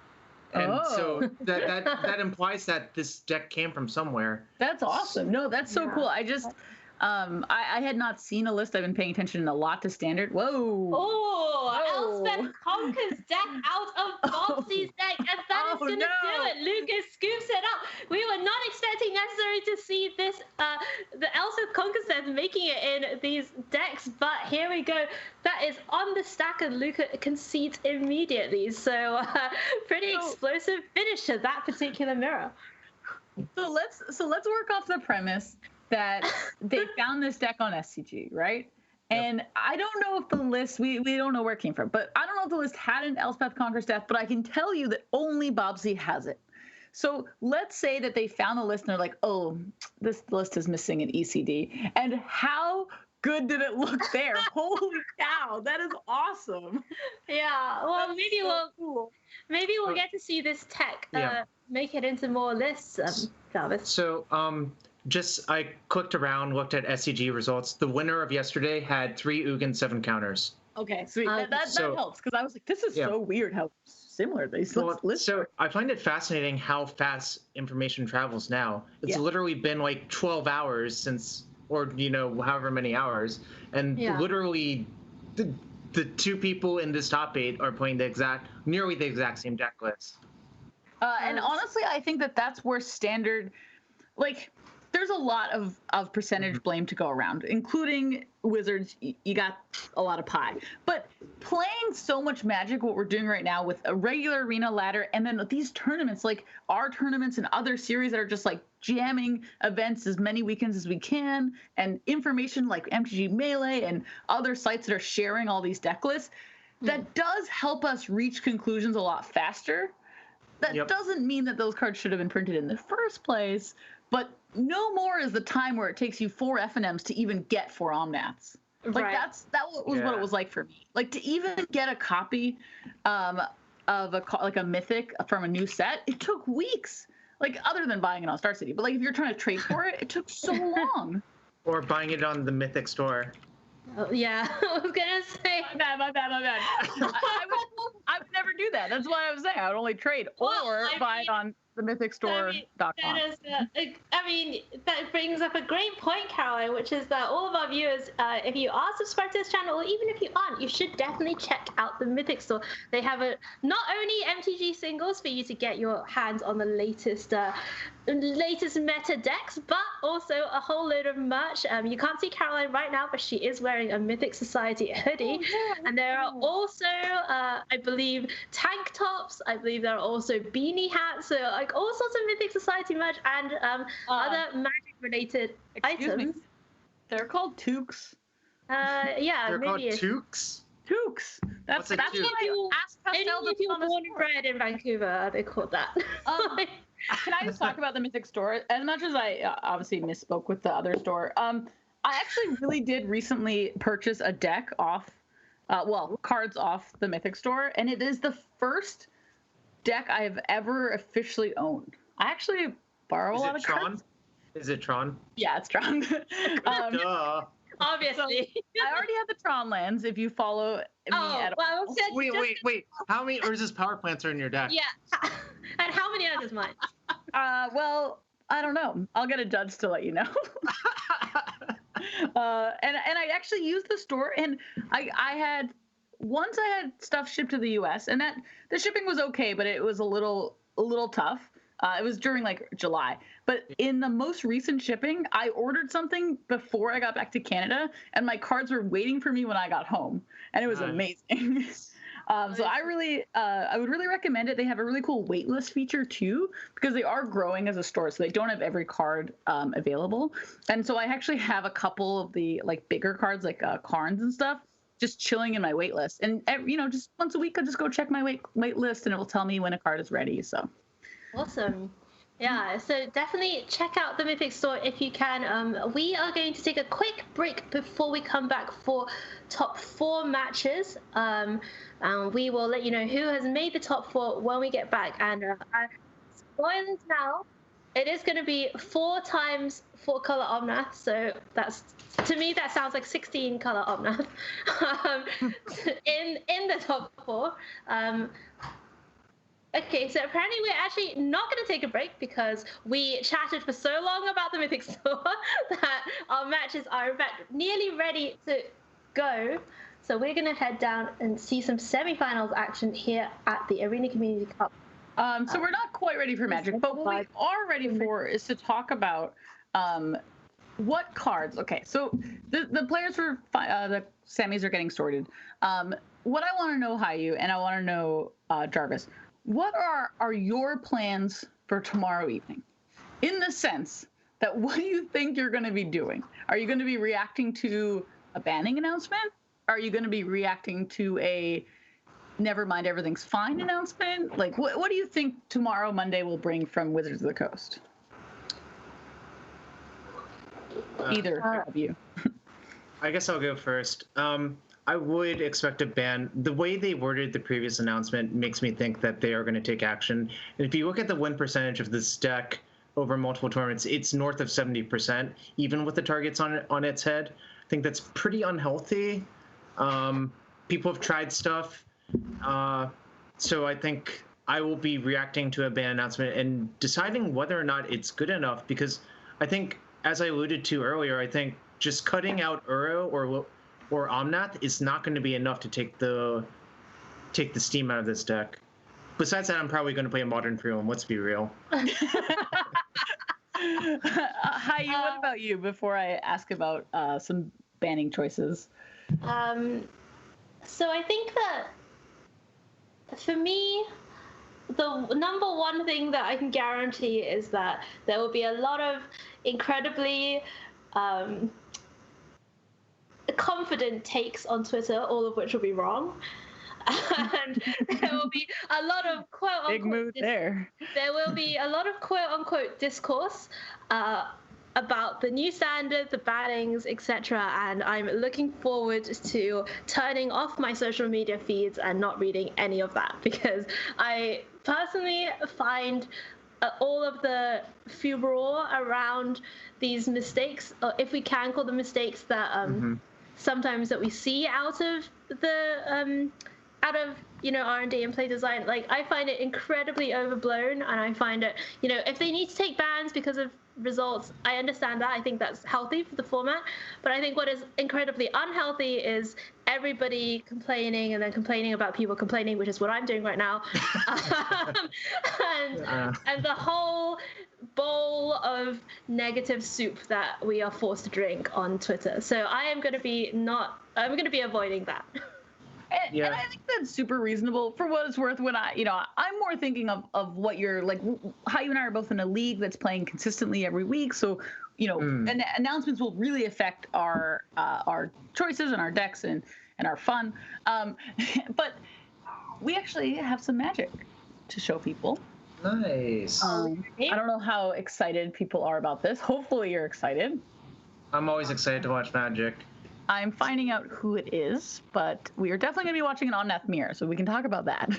C: And so that implies that this deck came from somewhere.
B: That's awesome. No, that's so cool. I just I had not seen a list. I've been paying attention a lot to Standard. Whoa.
A: Oh, Elspeth Conker's deck out of Bobsy's deck, and that is going to do it. Lucas scoops it up. We were not expecting necessarily to see this, the Elspeth Conker set making it in these decks, but here we go. That is on the stack, and Luca concedes immediately. So pretty explosive finish to that particular mirror.
B: So let's work off the premise that they found this deck on SCG, right? And I don't know if the list, we don't know where it came from, but I don't know if the list had an Elspeth Conker's deck, but I can tell you that only Bobsy has it. So let's say that they found the list and they're like, oh, this list is missing an ECD. And how good did it look there? Holy cow, that is awesome.
A: Yeah, well, maybe we'll get to see this tech make it into more lists, Travis.
C: So, I clicked around, looked at SCG results. The winner of yesterday had 3 Ugin 7 counters.
B: Okay, sweet. That helps, because I was like, this is so weird how similar these lists
C: So
B: are.
C: I find it fascinating how fast information travels now. It's literally been like 12 hours since, or however many hours, and literally the 2 people in this top 8 are playing nearly the exact same deck list.
B: And honestly, I think that's where Standard, like, there's a lot of percentage blame to go around, including Wizards. You got a lot of pie. But playing so much Magic, what we're doing right now with a regular arena ladder, and then these tournaments, like our tournaments and other series that are just like jamming events as many weekends as we can, and information like MTG Melee and other sites that are sharing all these deck lists, that does help us reach conclusions a lot faster. That doesn't mean that those cards should have been printed in the first place, but no more is the time where it takes you 4 FNMs to even get 4 Omnaths. Like that was what it was like for me. Like to even get a copy of a mythic from a new set, it took weeks. Like other than buying it on Star City, but like if you're trying to trade for it, it took so long.
C: Or buying it on the Mythic store.
A: Oh, yeah, I was gonna say.
B: My bad. I would never do that. That's why I was saying I would only trade or buy it on themythicstore.com.
A: That brings up a great point, Caroline, which is that all of our viewers, if you are subscribed to this channel, or even if you aren't, you should definitely check out the Mythic Store. They have not only MTG singles for you to get your hands on the latest meta decks, but also a whole load of merch. You can't see Caroline right now, but she is wearing a Mythic Society hoodie. And there are also, I believe, tank tops. I believe there are also beanie hats. So like all sorts of Mythic Society merch and other Magic-related items.
B: Me. They're called toques.
C: They're called toques?
B: Toques. That's what I asked Pastel to put on the
A: born and bred in Vancouver, they call that.
B: Can I just talk about the Mythic Store? As much as I obviously misspoke with the other store, I actually really did recently purchase a deck off, cards off the Mythic Store, and it is the first deck I have ever officially owned. I actually borrow a lot of cards.
C: Is it Tron?
B: Yeah, it's Tron.
C: Duh.
A: Obviously.
B: So I already have the Tron lands. If you follow me at all.
C: Wait. How many Urza's power plants are in your deck?
A: Yeah. And how many others mine?
B: I don't know. I'll get a judge to let you know. And I actually used the store, and I had once I had stuff shipped to the U.S. and that the shipping was okay, but it was a little tough. It was during like July, but in the most recent shipping, I ordered something before I got back to Canada, and my cards were waiting for me when I got home, and it was amazing. So I would really recommend it. They have a really cool waitlist feature too, because they are growing as a store, so they don't have every card available. And so I actually have a couple of the like bigger cards, like Karns and stuff, just chilling in my waitlist. And just once a week, I just go check my wait list, and it will tell me when a card is ready. So
A: awesome. Yeah, so definitely check out the Mythic store if you can. We are going to take a quick break before we come back for top 4 matches. We will let you know who has made the top 4 when we get back. And spoilers now, it is going to be 4 times 4 color Omnath. So to me that sounds like 16 color Omnath in the top 4. Okay, so apparently we're actually not going to take a break because we chatted for so long about the Mythic Store that our matches are in fact nearly ready to go. So we're going to head down and see some semifinals action here at the Arena Community Cup.
B: So we're not quite ready for Magic, but what we are ready for is to talk about what cards. Okay, so the players for the semis are getting sorted. What I want to know, Hayu, and I want to know, Jarvis, what are your plans for tomorrow evening? In the sense that what do you think you're going to be doing? Are you going to be reacting to a banning announcement? Are you going to be reacting to a never mind, everything's fine announcement? Like, what do you think tomorrow, Monday, will bring from Wizards of the Coast? Either of you.
C: I guess I'll go first. I would expect a ban. The way they worded the previous announcement makes me think that they are going to take action. And if you look at the win percentage of this deck over multiple tournaments, it's north of 70%, even with the targets on its head. I think that's pretty unhealthy. People have tried stuff. So I think I will be reacting to a ban announcement and deciding whether or not it's good enough, because I think, as I alluded to earlier, I think just cutting out Uro or Omnath is not going to be enough to take the steam out of this deck. Besides that, I'm probably going to play a Modern Freeland. Let's be real.
B: Hayu, what about you? Before I ask about some banning choices.
A: So I think that for me, the number one thing that I can guarantee is that there will be a lot of incredibly confident takes on Twitter, all of which will be wrong. And there will be a lot of quote unquote
B: big mood there.
A: There will be a lot of quote unquote discourse about the new standard, the bannings, etc. And I'm looking forward to turning off my social media feeds and not reading any of that, because I personally find all of the furor around these mistakes, if we can call them mistakes, that sometimes that we see out of the R&D and play design, like, I find it incredibly overblown. And I find it, if they need to take bans because of results, I understand that. I think that's healthy for the format. But I think what is incredibly unhealthy is everybody complaining and then complaining about people complaining, which is what I'm doing right now. And the whole bowl of negative soup that we are forced to drink on Twitter. So I am going to be avoiding that.
B: And I think that's super reasonable for what it's worth. When I'm more thinking of what you're like, how you and I are both in a league that's playing consistently every week. So, and announcements will really affect our choices and our decks and our fun. But we actually have some Magic to show people.
C: Nice.
B: I don't know how excited people are about this. Hopefully you're excited.
C: I'm always excited to watch Magic.
B: I'm finding out who it is, but we are definitely going to be watching it on Omnath Mirror, so we can talk about that.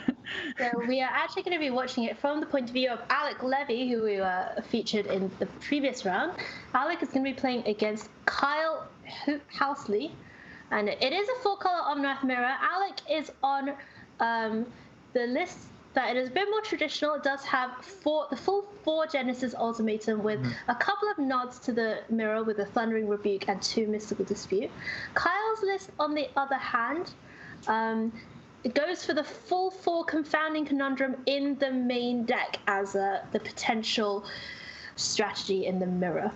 A: So we are actually going to be watching it from the point of view of Alec Levy, who we featured in the previous round. Alec is going to be playing against Kyle Housley, and it is a full-color Omnath Mirror. Alec is on the list that it is a bit more traditional. It does have the full 4 Genesis Ultimatum with a couple of nods to the mirror with a Thundering Rebuke and 2 Mystical Dispute. Kyle's list, on the other hand, it goes for the full 4 Confounding Conundrum in the main deck as the potential strategy in the mirror.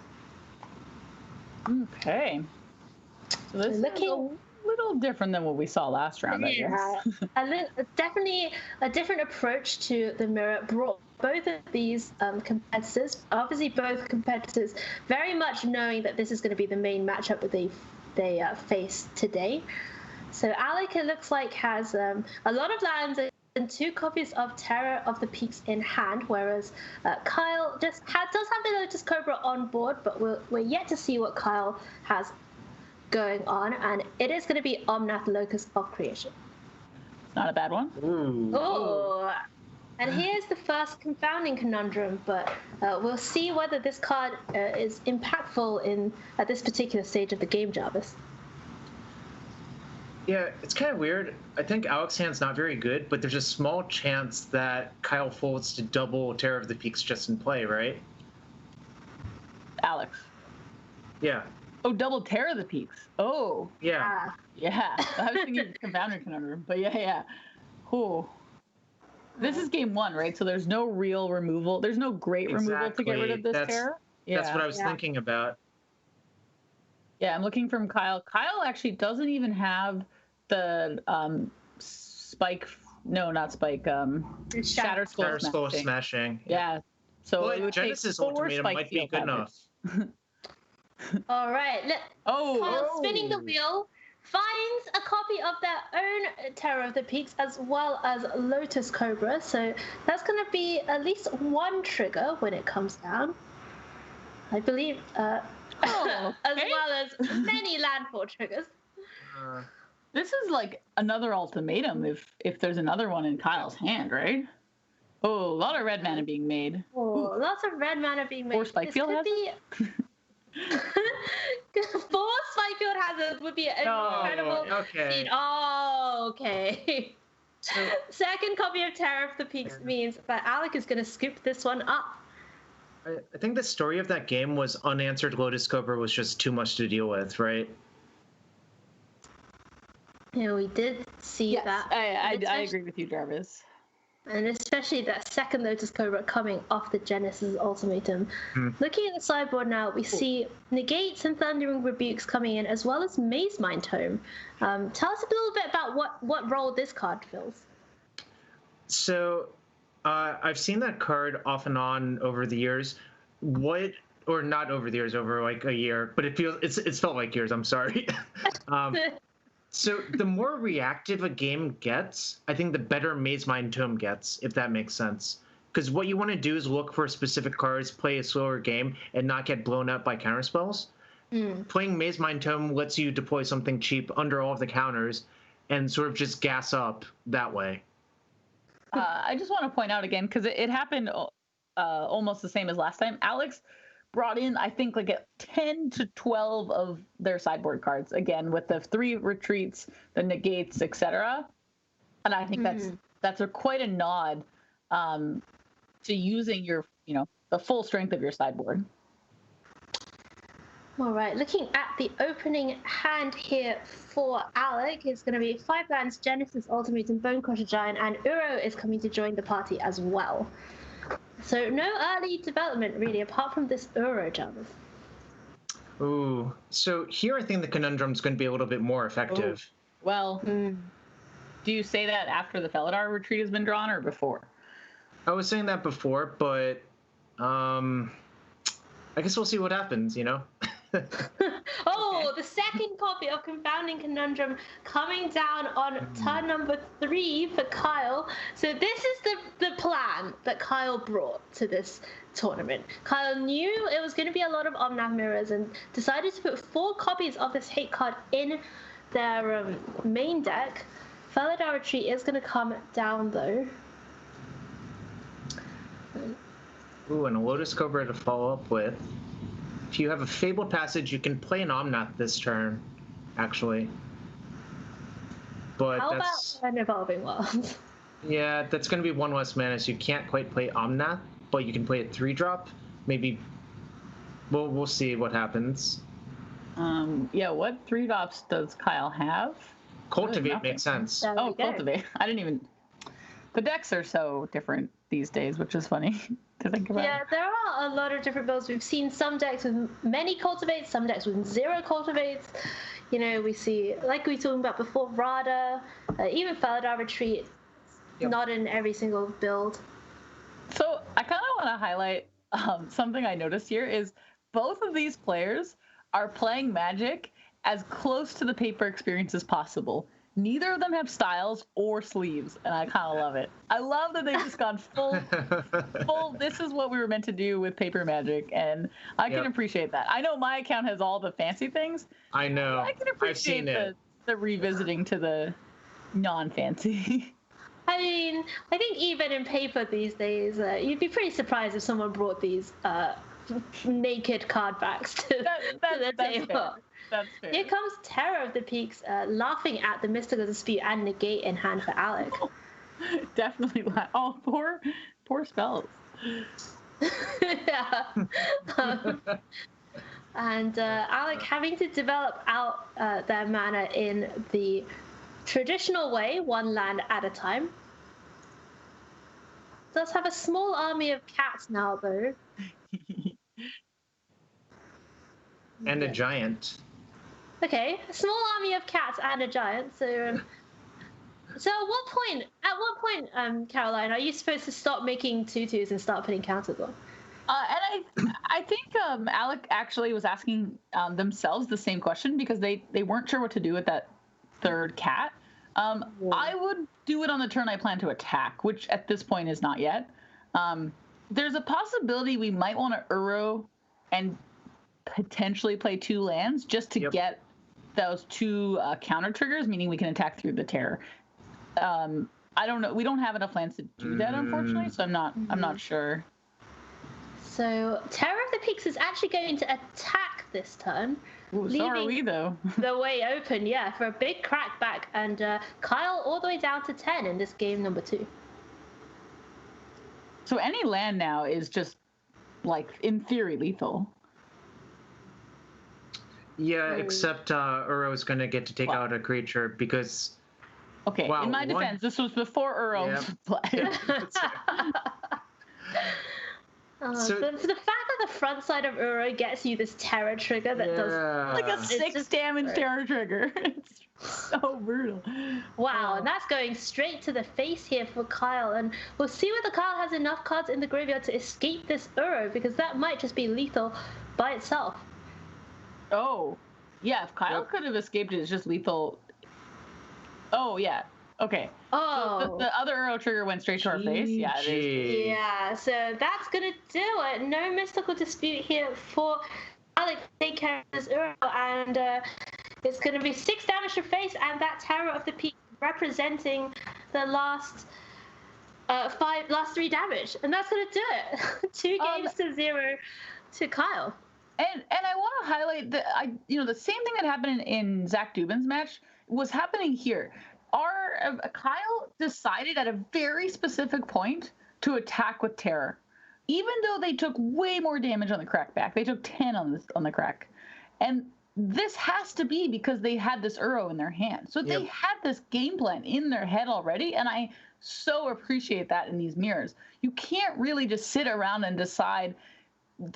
B: Okay. So this is a little different than what we saw last round, I guess.
A: Definitely a different approach to the mirror. Brought both of these competitors, obviously both competitors, very much knowing that this is going to be the main matchup that they face today. So Alec, it looks like, has a lot of lands and 2 copies of Terror of the Peaks in hand, whereas Kyle does have the Lotus Cobra on board, but we're yet to see what Kyle has going on, and it is going to be Omnath, Locus of Creation.
B: Not a bad one.
C: Ooh.
A: Oh, and here's the first Confounding Conundrum, but we'll see whether this card is impactful at this particular stage of the game, Jarvis.
C: Yeah, it's kind of weird. I think Alec's hand's not very good, but there's a small chance that Kyle folds to double Terror of the Peaks just in play, right?
B: Alex.
C: Yeah.
B: Oh, double Terror of the Peaks. Oh.
C: Yeah.
B: Yeah. I was thinking Confounding Conundrum, but yeah. Oh. This is game 1, right? So there's no real removal. There's no great removal to get rid of this Terror.
C: Yeah. That's what I was thinking about.
B: Yeah, I'm looking from Kyle. Kyle actually doesn't even have the spike. No, not spike. Shattered Skull
C: Smashing.
B: Yeah. So
C: well, Genesis Ultimatum might be good enough.
A: All right. Kyle, spinning the wheel, finds a copy of their own Terror of the Peaks as well as Lotus Cobra. So that's going to be at least 1 trigger when it comes down. I believe. As well as many landfall triggers.
B: This is like another ultimatum if there's another one in Kyle's hand, right? Oh, a lot of red mana being made.
A: Oh, lots of red mana being made.
B: 4 Spikefield
A: Hazards? 4 Spikefield Hazards would be an incredible feat. Oh, okay. So, second copy of Terror of the Peaks means that Alec is going to scoop this one up.
C: I think the story of that game was unanswered Lotus Cobra was just too much to deal with, right?
A: Yeah, we did see that.
B: I agree with you, Jarvis.
A: And especially that second Lotus Cobra coming off the Genesis Ultimatum. Looking at the sideboard now, we see Negates and Thundering Rebukes coming in, as well as Maze Mind Tome. Tell us a little bit about what role this card fills.
C: So, I've seen that card off and on over the years. Or not over the years, over like a year, but it's felt like years. I'm sorry. So the more reactive a game gets, I think the better Maze Mind Tome gets, if that makes sense. Because what you want to do is look for specific cards, play a slower game, and not get blown up by counterspells. Playing Maze Mind Tome lets you deploy something cheap under all of the counters and sort of just gas up that way.
B: I just want to point out again, because it happened almost the same as last time. Alex brought in, I think, like 10 to 12 of their sideboard cards, again, with the 3 retreats, the negates, etc. And I think that's quite a nod to using your, the full strength of your sideboard.
A: All right, looking at the opening hand here for Alec, it's going to be 5 lands, Genesis Ultimatum, Bonecrusher Giant, and Uro is coming to join the party as well. So no early development, really, apart from this Uro, Jarvis.
C: Ooh, so here I think the Conundrum's going to be a little bit more effective.
B: Oh. Well, do you say that after the Felidar retreat has been drawn or before?
C: I was saying that before, but I guess we'll see what happens,
A: The second copy of Confounding Conundrum coming down on turn number 3 for Kyle. So this is the plan that Kyle brought to this tournament. Kyle knew it was going to be a lot of Omnath mirrors and decided to put 4 copies of this hate card in their main deck. Felidar Retreat is going to come down, though.
C: Ooh, and a Lotus Cobra to follow up with. If you have a Fabled Passage, you can play an Omnath this turn, actually. But
A: how about an Evolving World?
C: Yeah, that's going to be one less mana, so you can't quite play Omnath, but you can play it 3-drop. Maybe we'll see what happens.
B: Yeah, what 3-drops does Kyle have?
C: Cultivate
B: Really
C: makes sense.
A: There we go.
B: Cultivate. I didn't even. The decks are so different these days, which is funny to think about.
A: Yeah, there are a lot of different builds. We've seen some decks with many cultivates, some decks with 0 cultivates. You know, we see, like we were talking about before, Rada, even Felidar Retreat.
C: Yep.
A: Not in every single build.
B: So I kind of want to highlight something I noticed here is both of these players are playing Magic as close to the paper experience as possible. Neither of them have styles or sleeves, and I kind of love it. I love that they've just gone full. This is what we were meant to do with paper Magic, and I can appreciate that. I know my account has all the fancy things.
C: I know.
B: I can appreciate the revisiting to the non-fancy.
A: I mean, I think even in paper these days, you'd be pretty surprised if someone brought these naked card backs to the table.
B: Fair. That's fair.
A: Here comes Terror of the Peaks, laughing at the Mystical Dispute and Negate in hand for Alec.
B: Definitely. Poor spells.
A: Yeah. And Alec having to develop out their mana in the traditional way, one land at a time. Does have a small army of cats now, though.
C: And a giant.
A: Okay, a small army of cats and a giant. So at what point, Caroline, are you supposed to stop making tutus and start putting counters on?
B: And I think Alec actually was asking themselves the same question because they weren't sure what to do with that third cat. I would do it on the turn I plan to attack, which at this point is not yet. There's a possibility we might want to Uro and potentially play 2 lands just to get those 2 counter triggers, meaning we can attack through the Terror. I don't know. We don't have enough lands to do that, unfortunately, so I'm not sure.
A: So Terror of the Peaks is actually going to attack this turn.
B: Ooh, so are we, though.
A: The way open, yeah, for a big crackback, and Kyle all the way down to 10 in this game number 2.
B: So any land now is just, like, in theory, lethal.
C: Yeah, except Uro is going to get to take out a creature because...
B: Okay, in my defense, this was before Uro was played.
A: So the fact that the front side of Uro gets you this Terror trigger that does
B: like a 6 damage Terror trigger. It's so brutal.
A: Wow, and that's going straight to the face here for Kyle. And we'll see whether Kyle has enough cards in the graveyard to escape this Uro, because that might just be lethal by itself.
B: Oh, yeah, if Kyle could have escaped it, it's just lethal. Oh, yeah. Okay.
A: Oh.
B: So the other Uro trigger went straight to our face? Yeah, it is.
A: Yeah, so that's going to do it. No Mystical Dispute here for Alec to take care of this Uro, and it's going to be 6 damage to face, and that Terror of the Peak representing the last 3 damage. And that's going to do it. 2 games to 0 to Kyle.
B: And I want to highlight that the same thing that happened in Zach Dubin's match was happening here. Kyle decided at a very specific point to attack with Terror, even though they took way more damage on the crackback. They took 10 on the crack, and this has to be because they had this Uro in their hand. So they had this game plan in their head already, and I so appreciate that in these mirrors. You can't really just sit around and decide,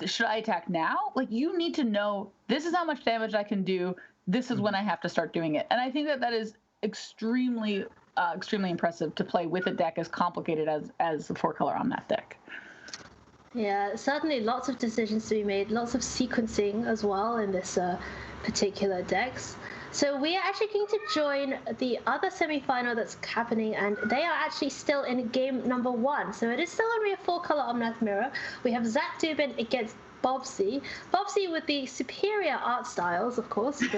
B: should I attack now? Like, you need to know, this is how much damage I can do. This is when I have to start doing it. And I think that is extremely impressive to play with a deck as complicated as the 4-color Omnath deck.
A: Yeah, certainly lots of decisions to be made, lots of sequencing as well in this particular decks. So we are actually going to join the other semi-final that's happening, and they are actually still in game number 1. So it is still only a 4-color Omnath mirror. We have Zach Dubin against Bobsy. Bobsy with the superior art styles, of course.
B: Now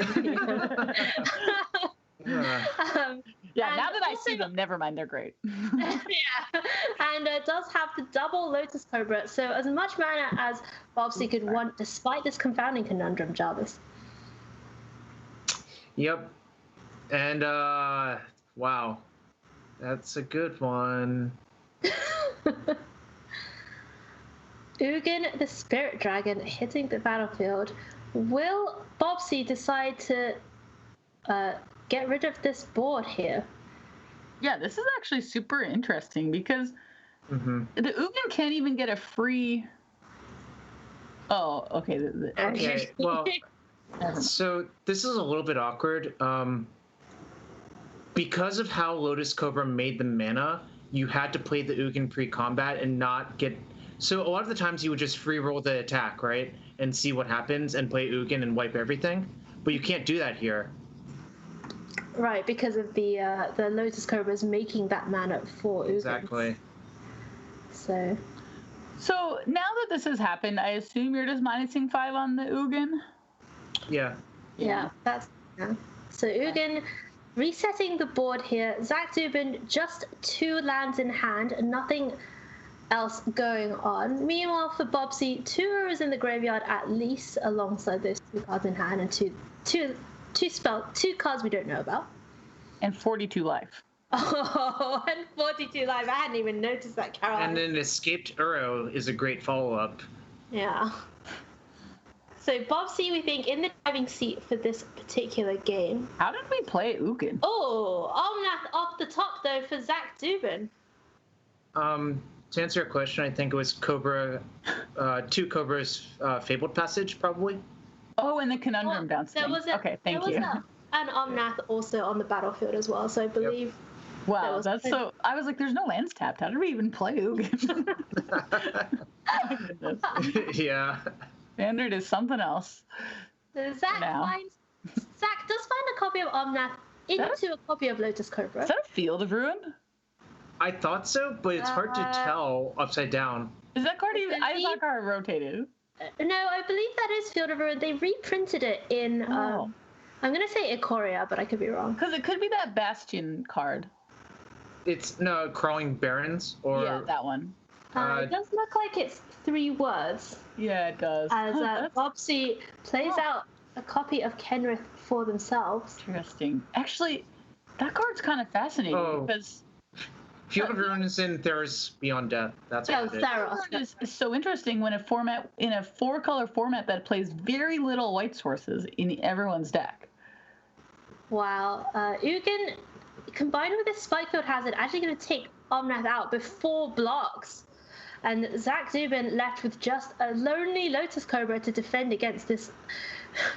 B: that I see them, never mind, they're great.
A: Yeah, and it does have the double Lotus Cobra, so as much mana as Bobsy could want, despite this confounding conundrum, Jarvis.
C: Yep. And, wow. That's a good one.
A: Ugin, the spirit dragon, hitting the battlefield. Will Bobsy decide to get rid of this board here?
B: Yeah, this is actually super interesting because
C: Mm-hmm.
B: the Ugin can't even get a free. Oh, okay.
C: Okay, well, so this is a little bit awkward. Because of how Lotus Cobra made the mana, you had to play the Ugin pre-combat and not get. So a lot of the times you would just free roll the attack, right, and see what happens, and play Ugin and wipe everything. But you can't do that here.
A: Right, because of the Lotus Cobras making that mana for Ugin.
C: Exactly.
A: So
B: now that this has happened, I assume you're just minusing 5 on the Ugin.
C: Yeah.
A: yeah. So Ugin resetting the board here. Zach Dubin just 2 lands in hand, nothing else going on. Meanwhile, for Bobsy, 2 arrows in the graveyard at least, alongside those 2 cards in hand, and two cards we don't know about.
B: And 42 life.
A: Oh, and 42 life. I hadn't even noticed that, Caroline.
C: And an escaped Uro is a great follow-up.
A: Yeah. So Bobsy, we think, in the driving seat for this particular game.
B: How did we play Ugin?
A: Oh, Omnath off the top, though, for Zach Dubin.
C: To answer your question, I think it was Cobra, 2 Cobras, Fabled Passage, probably.
B: Oh, and the Conundrum
A: Well,
B: downstream. Okay, thank you.
A: An Omnath also on the battlefield as well, so I believe...
B: Wow, that's so... I was like, there's no lands tapped. How did we even play Ugin? My goodness.
C: Yeah.
B: Standard is something else.
A: So Zach does find a copy of Omnath into a copy of Lotus Cobra.
B: Is that a Field of Ruin?
C: I thought so, but it's hard to tell upside down.
B: Is that card even... I thought card rotated.
A: No, I believe that is Field of Ruin. They reprinted it in... I'm going to say Ikoria, but I could be wrong.
B: Because it could be that Bastion card.
C: It's, no, Crawling Barrens, or...
B: Yeah, that one.
A: It does look like it's 3 words.
B: Yeah, it does.
A: As Bobsy plays out a copy of Kenrith for themselves.
B: Interesting. Actually, that card's kind of fascinating because...
C: Field of Ruin is in Theros Beyond Death. That's what it is.
A: Theros.
B: Is so interesting when a 4-color format that plays very little white sources in everyone's deck.
A: Wow. Ugin, combined with this Spikefield Hazard, actually going to take Omnath out before blocks. And Zach Dubin left with just a lonely Lotus Cobra to defend against this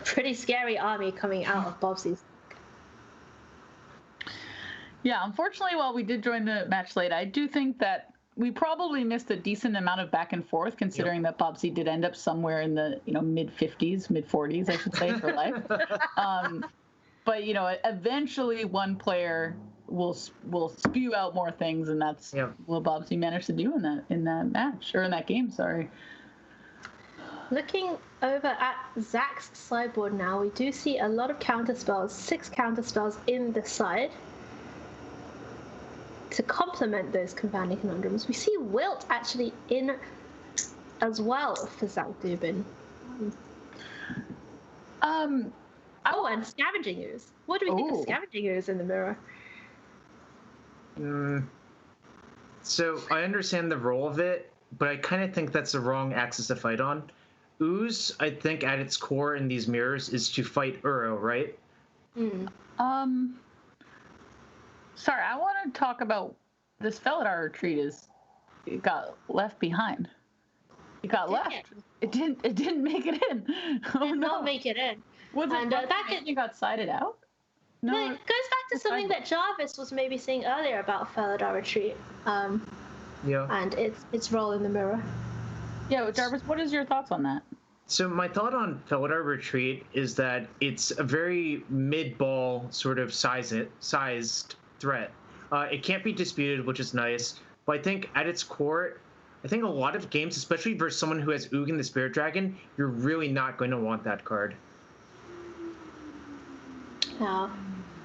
A: pretty scary army coming out of Bobsy's.
B: Yeah, unfortunately, while we did join the match late, I do think that we probably missed a decent amount of back and forth, considering that Bobsy did end up somewhere in the mid-50s, mid-40s, I should say, for life. But eventually one player will spew out more things, and that's what Bobsy managed to do in that match, or in that game. Sorry.
A: Looking over at Zach's sideboard now, we do see a lot of counterspells, 6 counterspells in the side. To complement those Confounding Conundrums, we see Wilt actually in as well for Zach Dubin. And Scavenging Ooze. What do we think of Scavenging Ooze in the mirror?
C: So I understand the role of it, but I kind of think that's the wrong axis to fight on. Ooze, I think at its core in these mirrors is to fight Uro, right?
B: Sorry, I want to talk about this Felidar retreat. It got left behind. It got left. It didn't make it in.
A: Did not make it in.
B: It got sided out?
A: No, it goes back to something that Jarvis was maybe saying earlier about Felidar retreat. And its role in the mirror.
B: Yeah, Jarvis, what is your thoughts on that?
C: So my thought on Felidar Retreat is that it's a very mid-ball sort of sized threat. It can't be disputed, which is nice. But I think at its core, I think a lot of games, especially versus someone who has Ugin the Spirit Dragon, you're really not going to want that card.
A: Yeah.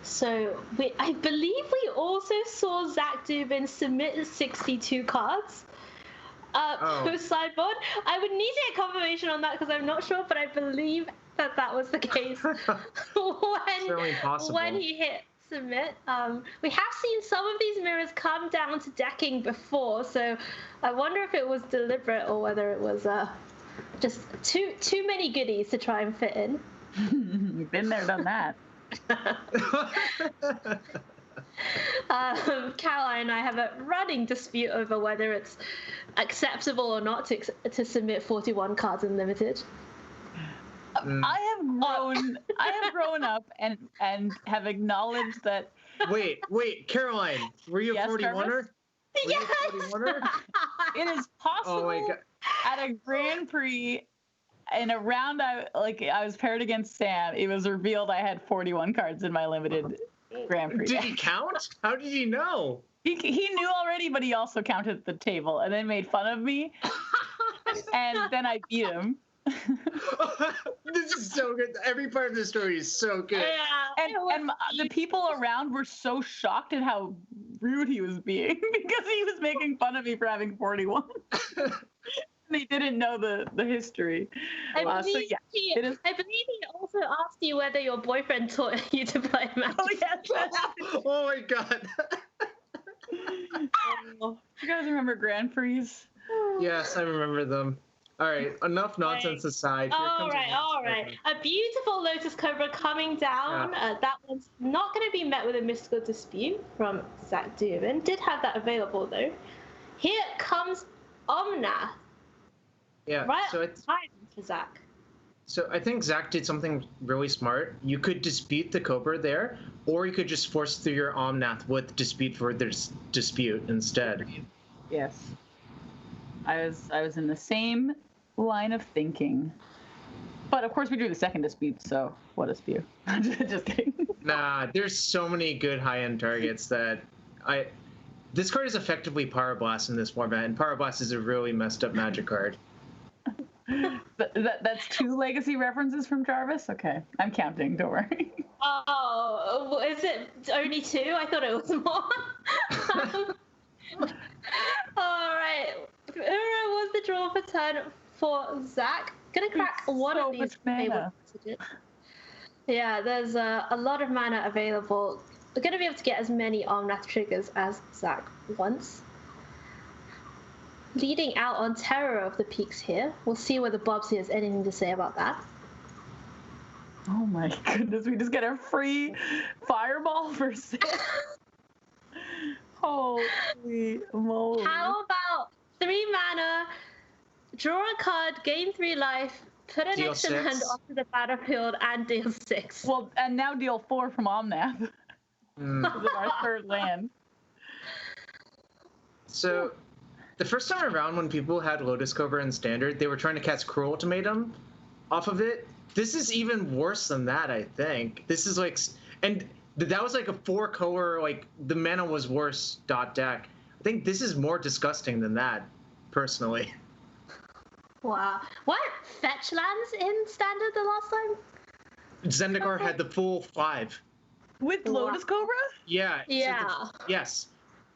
A: So I believe we also saw Zach Dubin submit 62 cards to sideboard. I would need to get confirmation on that because I'm not sure, but I believe that was the case when he hit submit. We have seen some of these mirrors come down to decking before, so I wonder if it was deliberate or whether it was just too many goodies to try and fit in.
B: You've been there, done that.
A: Caroline and I have a running dispute over whether it's acceptable or not to submit 41 cards in limited.
B: I have grown up and have acknowledged that.
C: Wait, Caroline, were you a 41er?
A: Yes.
B: It is possible
C: Oh my God.
B: at a Grand Prix in a round I was paired against Sam. It was revealed I had 41 cards in my limited Grand Prix.
C: Did he count? How did he know?
B: He knew already, but he also counted at the table and then made fun of me. And then I beat him.
C: This is so good. Every part of the story is so good.
A: Yeah.
B: And the people around were so shocked at how rude he was being because he was making fun of me for having 41. They didn't know the history.
A: I believe
B: so yeah,
A: he also asked you whether your boyfriend taught you to play Magic.
B: Oh yes.
C: Oh my God.
B: You guys remember Grand Prix?
C: Yes, I remember them. All right, enough nonsense aside. Here
A: All
C: comes
A: right. A beautiful Lotus Cobra coming down.
C: Yeah.
A: That one's not going to be met with a mystical dispute from Zach Durbin. Did have that available though. Here comes Omnath.
C: Yeah.
A: Right
C: So
A: on time for Zach.
C: So I think Zach did something really smart. You could dispute the Cobra there, or you could just force through your Omnath with dispute for their dispute instead.
B: Yes. I was in the same line of thinking. But of course we drew the second dispute, so what dispute? Just kidding.
C: Nah, there's so many good high-end targets that this card is effectively Power Blast in this format, and Power Blast is a really messed up Magic card.
B: That's 2 legacy references from Jarvis? Okay. I'm counting, don't worry.
A: Oh, is it only 2? I thought it was more. All right. Ura was the draw for turn for Zach. Gonna crack one of these
B: mana.
A: messages. Yeah, there's a lot of mana available. We're gonna be able to get as many Omnath triggers as Zach wants. Leading out on Terror of the Peaks here. We'll see whether Bobsy has anything to say about that.
B: Oh my goodness, we just get a free fireball for sale. Holy moly.
A: How about 3 mana, draw a card, gain 3 life, put an
C: Deal
A: extra
C: 6.
A: land onto the battlefield, and deal 6.
B: Well, and now deal 4 from Omnath. This is our 3rd land.
C: So, the first time around when people had Lotus Cobra in Standard, they were trying to cast Cruel Ultimatum off of it. This is even worse than that, I think. This is like... And that was like a 4-color, like, the mana was worse deck. I think this is more disgusting than that, personally.
A: Wow. What? Fetch lands in Standard the last time?
C: Zendikar had the full 5.
B: With Lotus Cobra?
C: Yeah.
A: Yeah.
C: Yes.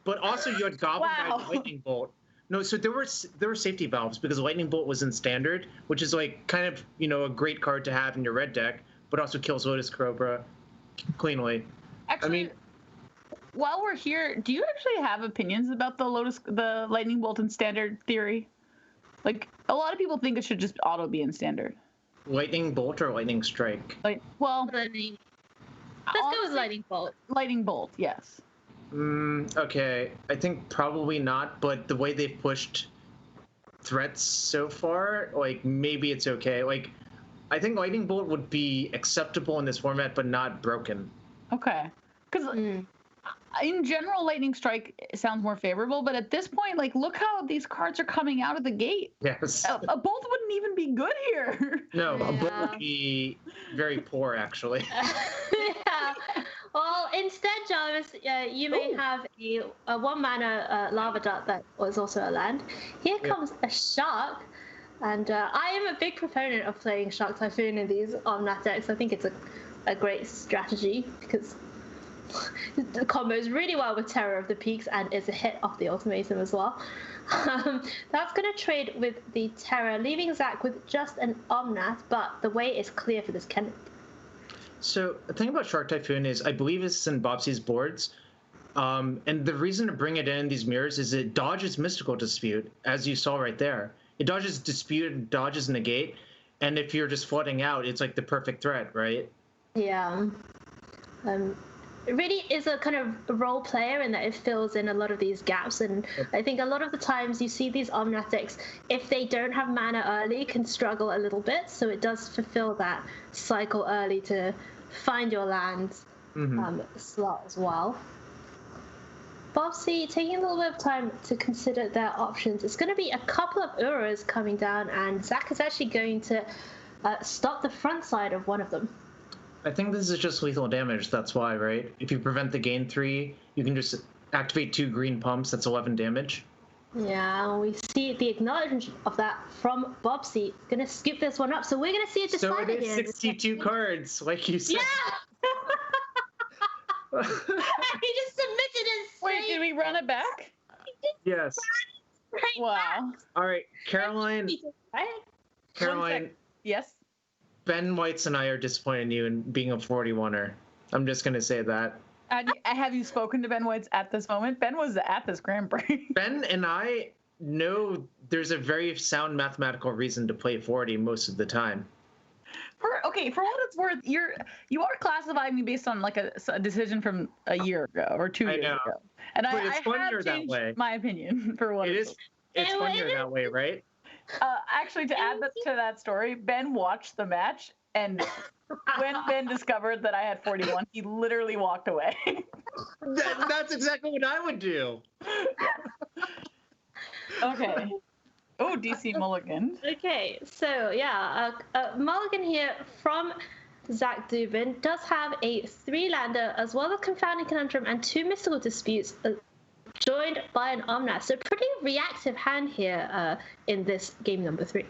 C: But also you had Goblin Guide and Lightning Bolt. No, so there were safety valves because Lightning Bolt was in Standard, which is like kind of, a great card to have in your red deck, but also kills Lotus Cobra cleanly.
B: Actually, while we're here, do you actually have opinions about the Lightning Bolt in Standard theory? Like, a lot of people think it should just auto be in Standard.
C: Lightning Bolt or Lightning Strike?
B: Let's
A: go with Lightning Bolt.
B: Lightning Bolt, yes.
C: Okay, I think probably not, but the way they've pushed threats so far, like, maybe it's okay. Like, I think Lightning Bolt would be acceptable in this format, but not broken.
B: Okay. Because in general, Lightning Strike sounds more favorable, but at this point, like, look how these cards are coming out of the gate.
C: Yes.
B: A Bolt wouldn't even be good here.
C: No, a Bolt would be very poor, actually.
A: Yeah. Well, instead, Jarvis, you may have a 1-mana Lava Dart that was also a land. Here comes a Shark, and I am a big proponent of playing Shark Typhoon in these Omnath decks. I think it's a great strategy because it combos really well with Terror of the Peaks and is a hit off the Ultimatum as well. That's going to trade with the Terror, leaving Zach with just an Omnath, but the way is clear for this Kenneth.
C: So the thing about Shark Typhoon is I believe it's in Bobsy's boards. And the reason to bring it in these mirrors is it dodges Mystical Dispute, as you saw right there. It dodges Dispute, dodges Negate, and if you're just flooding out, it's like the perfect threat, right?
A: Yeah. It really is a kind of role player in that it fills in a lot of these gaps. And I think a lot of the times you see these Omnath decks, if they don't have mana early, can struggle a little bit. So it does fulfill that cycle early to find your lands slot as well. Bobsy taking a little bit of time to consider their options. It's going to be a couple of Uras coming down, and Zach is actually going to stop the front side of one of them.
C: I think this is just lethal damage, that's why, right? If you prevent the gain 3, you can just activate 2 green pumps, that's 11 damage.
A: Yeah, we see the acknowledgement of that from Bobsy. Gonna scoop this one up, so we're gonna see it decided.
C: So it is 62 cards, like you said.
A: Yeah! He just submitted his.
B: Wait, did we run it back?
C: Yes.
A: Right
B: Wow.
A: back.
C: All right, Caroline. Caroline,
B: Yes.
C: Ben Whites and I are disappointing you in being a 41er. I'm just going to say that.
B: Have you spoken to Ben Whites at this moment? Ben was at this Grand Prix.
C: Ben and I know there's a very sound mathematical reason to play 40 most of the time.
B: For what it's worth, you are classifying me based on like a decision from a year ago or 2 years ago, and
C: but
B: I
C: have
B: changed
C: that way.
B: my opinion for what
C: It is. It's funnier that way, right?
B: Actually, to add to that story, Ben watched the match, and when Ben discovered that I had 41, he literally walked away.
C: That's exactly what I would do.
B: Okay. Oh, DC Mulligan.
A: Okay, so yeah, Mulligan here from Zach Dubin does have a 3-lander as well as Confounding Conundrum and 2 Mystical Disputes joined by an Omnath. So pretty reactive hand here in this game number 3.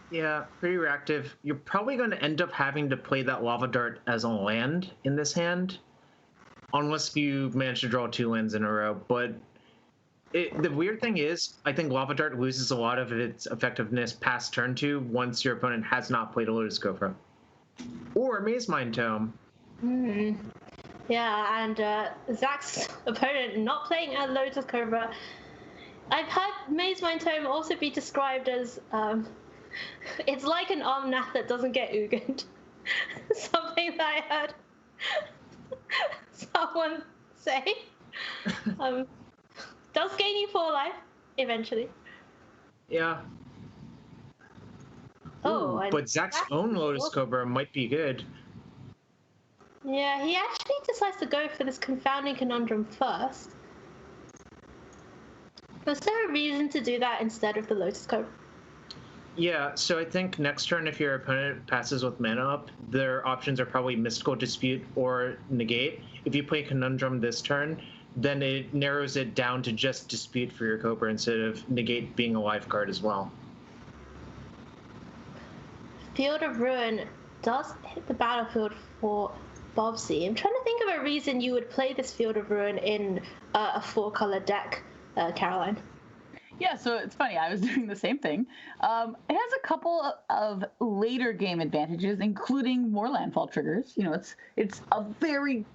C: Yeah, pretty reactive. You're probably going to end up having to play that Lava Dart as a land in this hand, unless you manage to draw 2 lands in a row. But the weird thing is, I think Lava Dart loses a lot of its effectiveness past turn 2 once your opponent has not played a Lotus Cobra. Or Maze Mind Tome.
A: Yeah, and Zach's opponent not playing a Lotus Cobra. I've heard Maze Mind Tome also be described as, it's like an Omnath that doesn't get Ugin. Something that I heard someone say. Does gain you 4 life eventually.
C: Yeah.
A: Oh,
C: but Zach's own Lotus Cobra might be good.
A: Yeah, he actually decides to go for this Confounding Conundrum first. Was there a reason to do that instead of the Lotus Cobra?
C: Yeah, so I think next turn, if your opponent passes with mana up, their options are probably Mystical Dispute or Negate. If you play Conundrum this turn, then it narrows it down to just Dispute for your Cobra instead of Negate being a live card as well.
A: Field of Ruin does hit the battlefield for Bobsy. I'm trying to think of a reason you would play this Field of Ruin in a 4-color deck, Caroline.
B: Yeah, so it's funny. I was doing the same thing. It has a couple of later game advantages, including more landfall triggers. You know, it's a very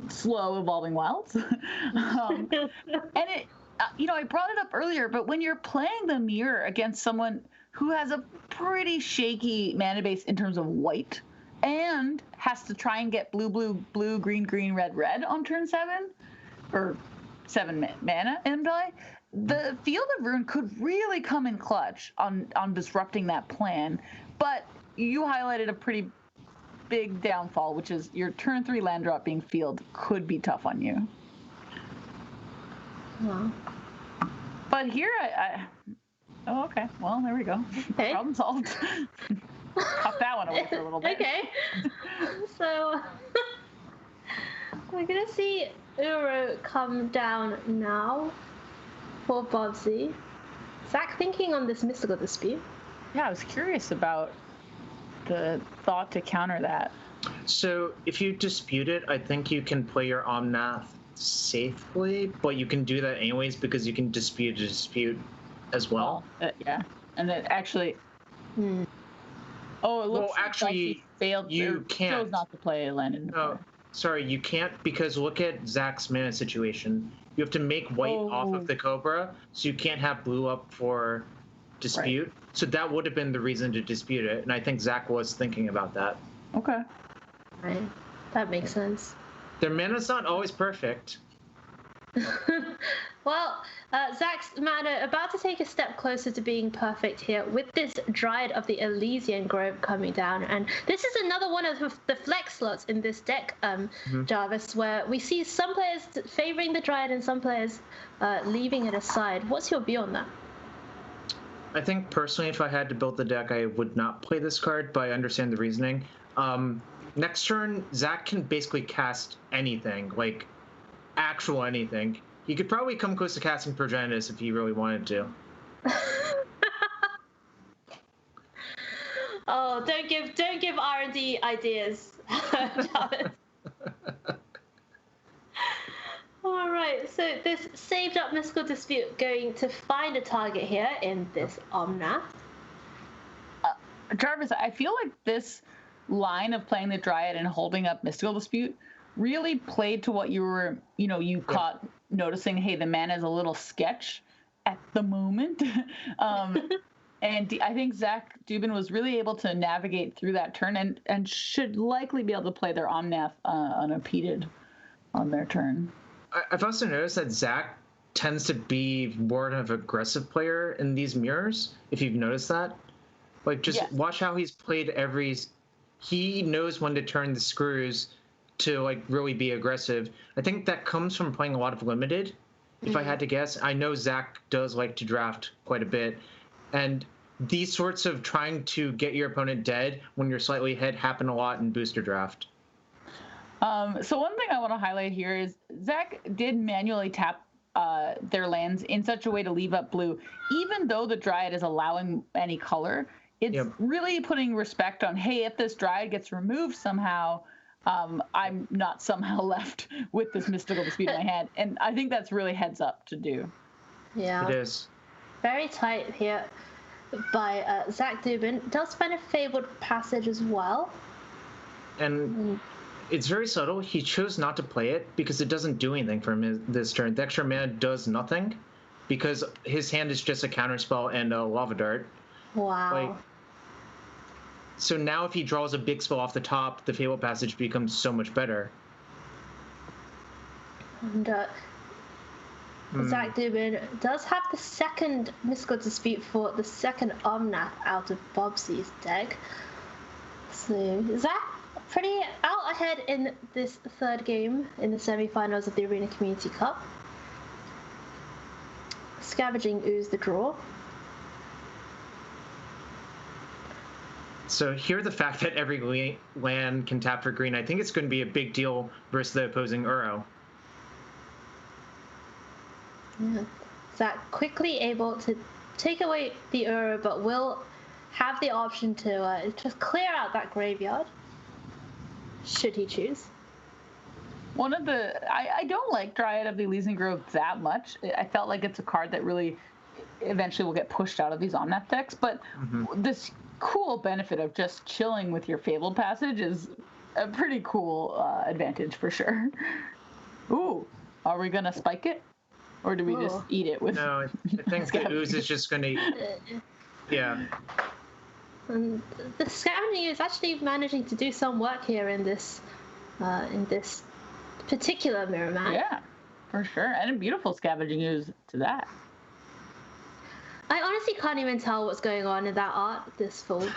B: slow evolving wilds, and it. I brought it up earlier, but when you're playing the mirror against someone who has a pretty shaky mana base in terms of white, and has to try and get blue, green, red on turn 7, or 7 mana in play, the Field of Ruin could really come in clutch on disrupting that plan. But you highlighted a pretty big downfall, which is your turn 3 land drop being field could be tough on you.
A: Wow.
B: But here oh, okay. Well, there we go.
A: Okay.
B: Problem solved. Pop that one away for a little bit.
A: Okay. So we're gonna see Uro come down now for Bobsy. Zach thinking on this Mystical Dispute.
B: Yeah, I was curious about the thought to counter that.
C: So if you dispute it, I think you can play your Omnath safely, but you can do that anyways because you can dispute a dispute as well.
B: Yeah, and then actually. Oh, it looks
C: well, actually,
B: failed.
C: You can't.
B: Chose not to play land into
C: No,
B: play.
C: sorry, you can't, because look at Zach's mana situation. You have to make white off of the Cobra, so you can't have blue up for dispute. Right. So that would have been the reason to dispute it, and I think Zach was thinking about that.
B: Okay.
A: Right. That makes sense.
C: Their mana's not always perfect.
A: Well, Zach's mana about to take a step closer to being perfect here with this Dryad of the Elysian Grove coming down. And this is another one of the flex slots in this deck, Jarvis, where we see some players favoring the Dryad and some players leaving it aside. What's your view on that?
C: I think personally, if I had to build the deck, I would not play this card, but I understand the reasoning. Next turn, Zach can basically cast anything, like actual anything. He could probably come close to casting Progenitus if he really wanted to.
A: Oh, don't give R&D ideas. All right, so this saved up Mystical Dispute going to find a target here in this Omnath.
B: Jarvis, I feel like this line of playing the Dryad and holding up Mystical Dispute really played to what you were, you caught noticing, hey, the mana is a little sketch at the moment. And I think Zach Dubin was really able to navigate through that turn and should likely be able to play their Omnath unimpeded on their turn.
C: I've also noticed that Zach tends to be more of an aggressive player in these mirrors, if you've noticed that. Like, just watch how he's played he knows when to turn the screws to, like, really be aggressive. I think that comes from playing a lot of limited, if I had to guess. I know Zach does like to draft quite a bit, and these sorts of trying to get your opponent dead when you're slightly ahead happen a lot in booster draft.
B: So one thing I want to highlight here is Zach did manually tap their lands in such a way to leave up blue. Even though the Dryad is allowing any color, it's really putting respect on, hey, if this Dryad gets removed somehow, I'm not somehow left with this Mystical Dispute in my hand. And I think that's really heads up to do.
A: Yeah.
C: It is.
A: Very tight here by Zach Dubin. Does find a Fabled Passage as well.
C: And it's very subtle. He chose not to play it because it doesn't do anything for him this turn. The extra mana does nothing because his hand is just a counterspell and a Lava Dart.
A: Wow.
C: So now if he draws a big spell off the top, the Fabled Passage becomes so much better.
A: And Zach Dubin does have the second Mystical Dispute for the second Omnath out of Bobsy's deck. So Zach pretty out ahead in this third game in the semi-finals of the Arena Community Cup. Scavenging Ooze the draw.
C: So here, the fact that every land can tap for green, I think it's going to be a big deal versus the opposing Uro.
A: Yeah. Zach quickly able to take away the Uro, but will have the option to just clear out that graveyard, should he choose.
B: One of the I don't like Dryad of the Elysian Grove that much. I felt like it's a card that really eventually will get pushed out of these Omnath decks, but this cool benefit of just chilling with your Fabled Passage is a pretty cool advantage for sure. Ooh, are we gonna spike it, or do we just eat it with?
C: No, I think the Ooze is just gonna. Yeah.
A: And the Scavenging is actually managing to do some work here in this particular mirror match.
B: Yeah, for sure, and a beautiful Scavenging Ooze to that.
A: I honestly can't even tell what's going on in that art this full.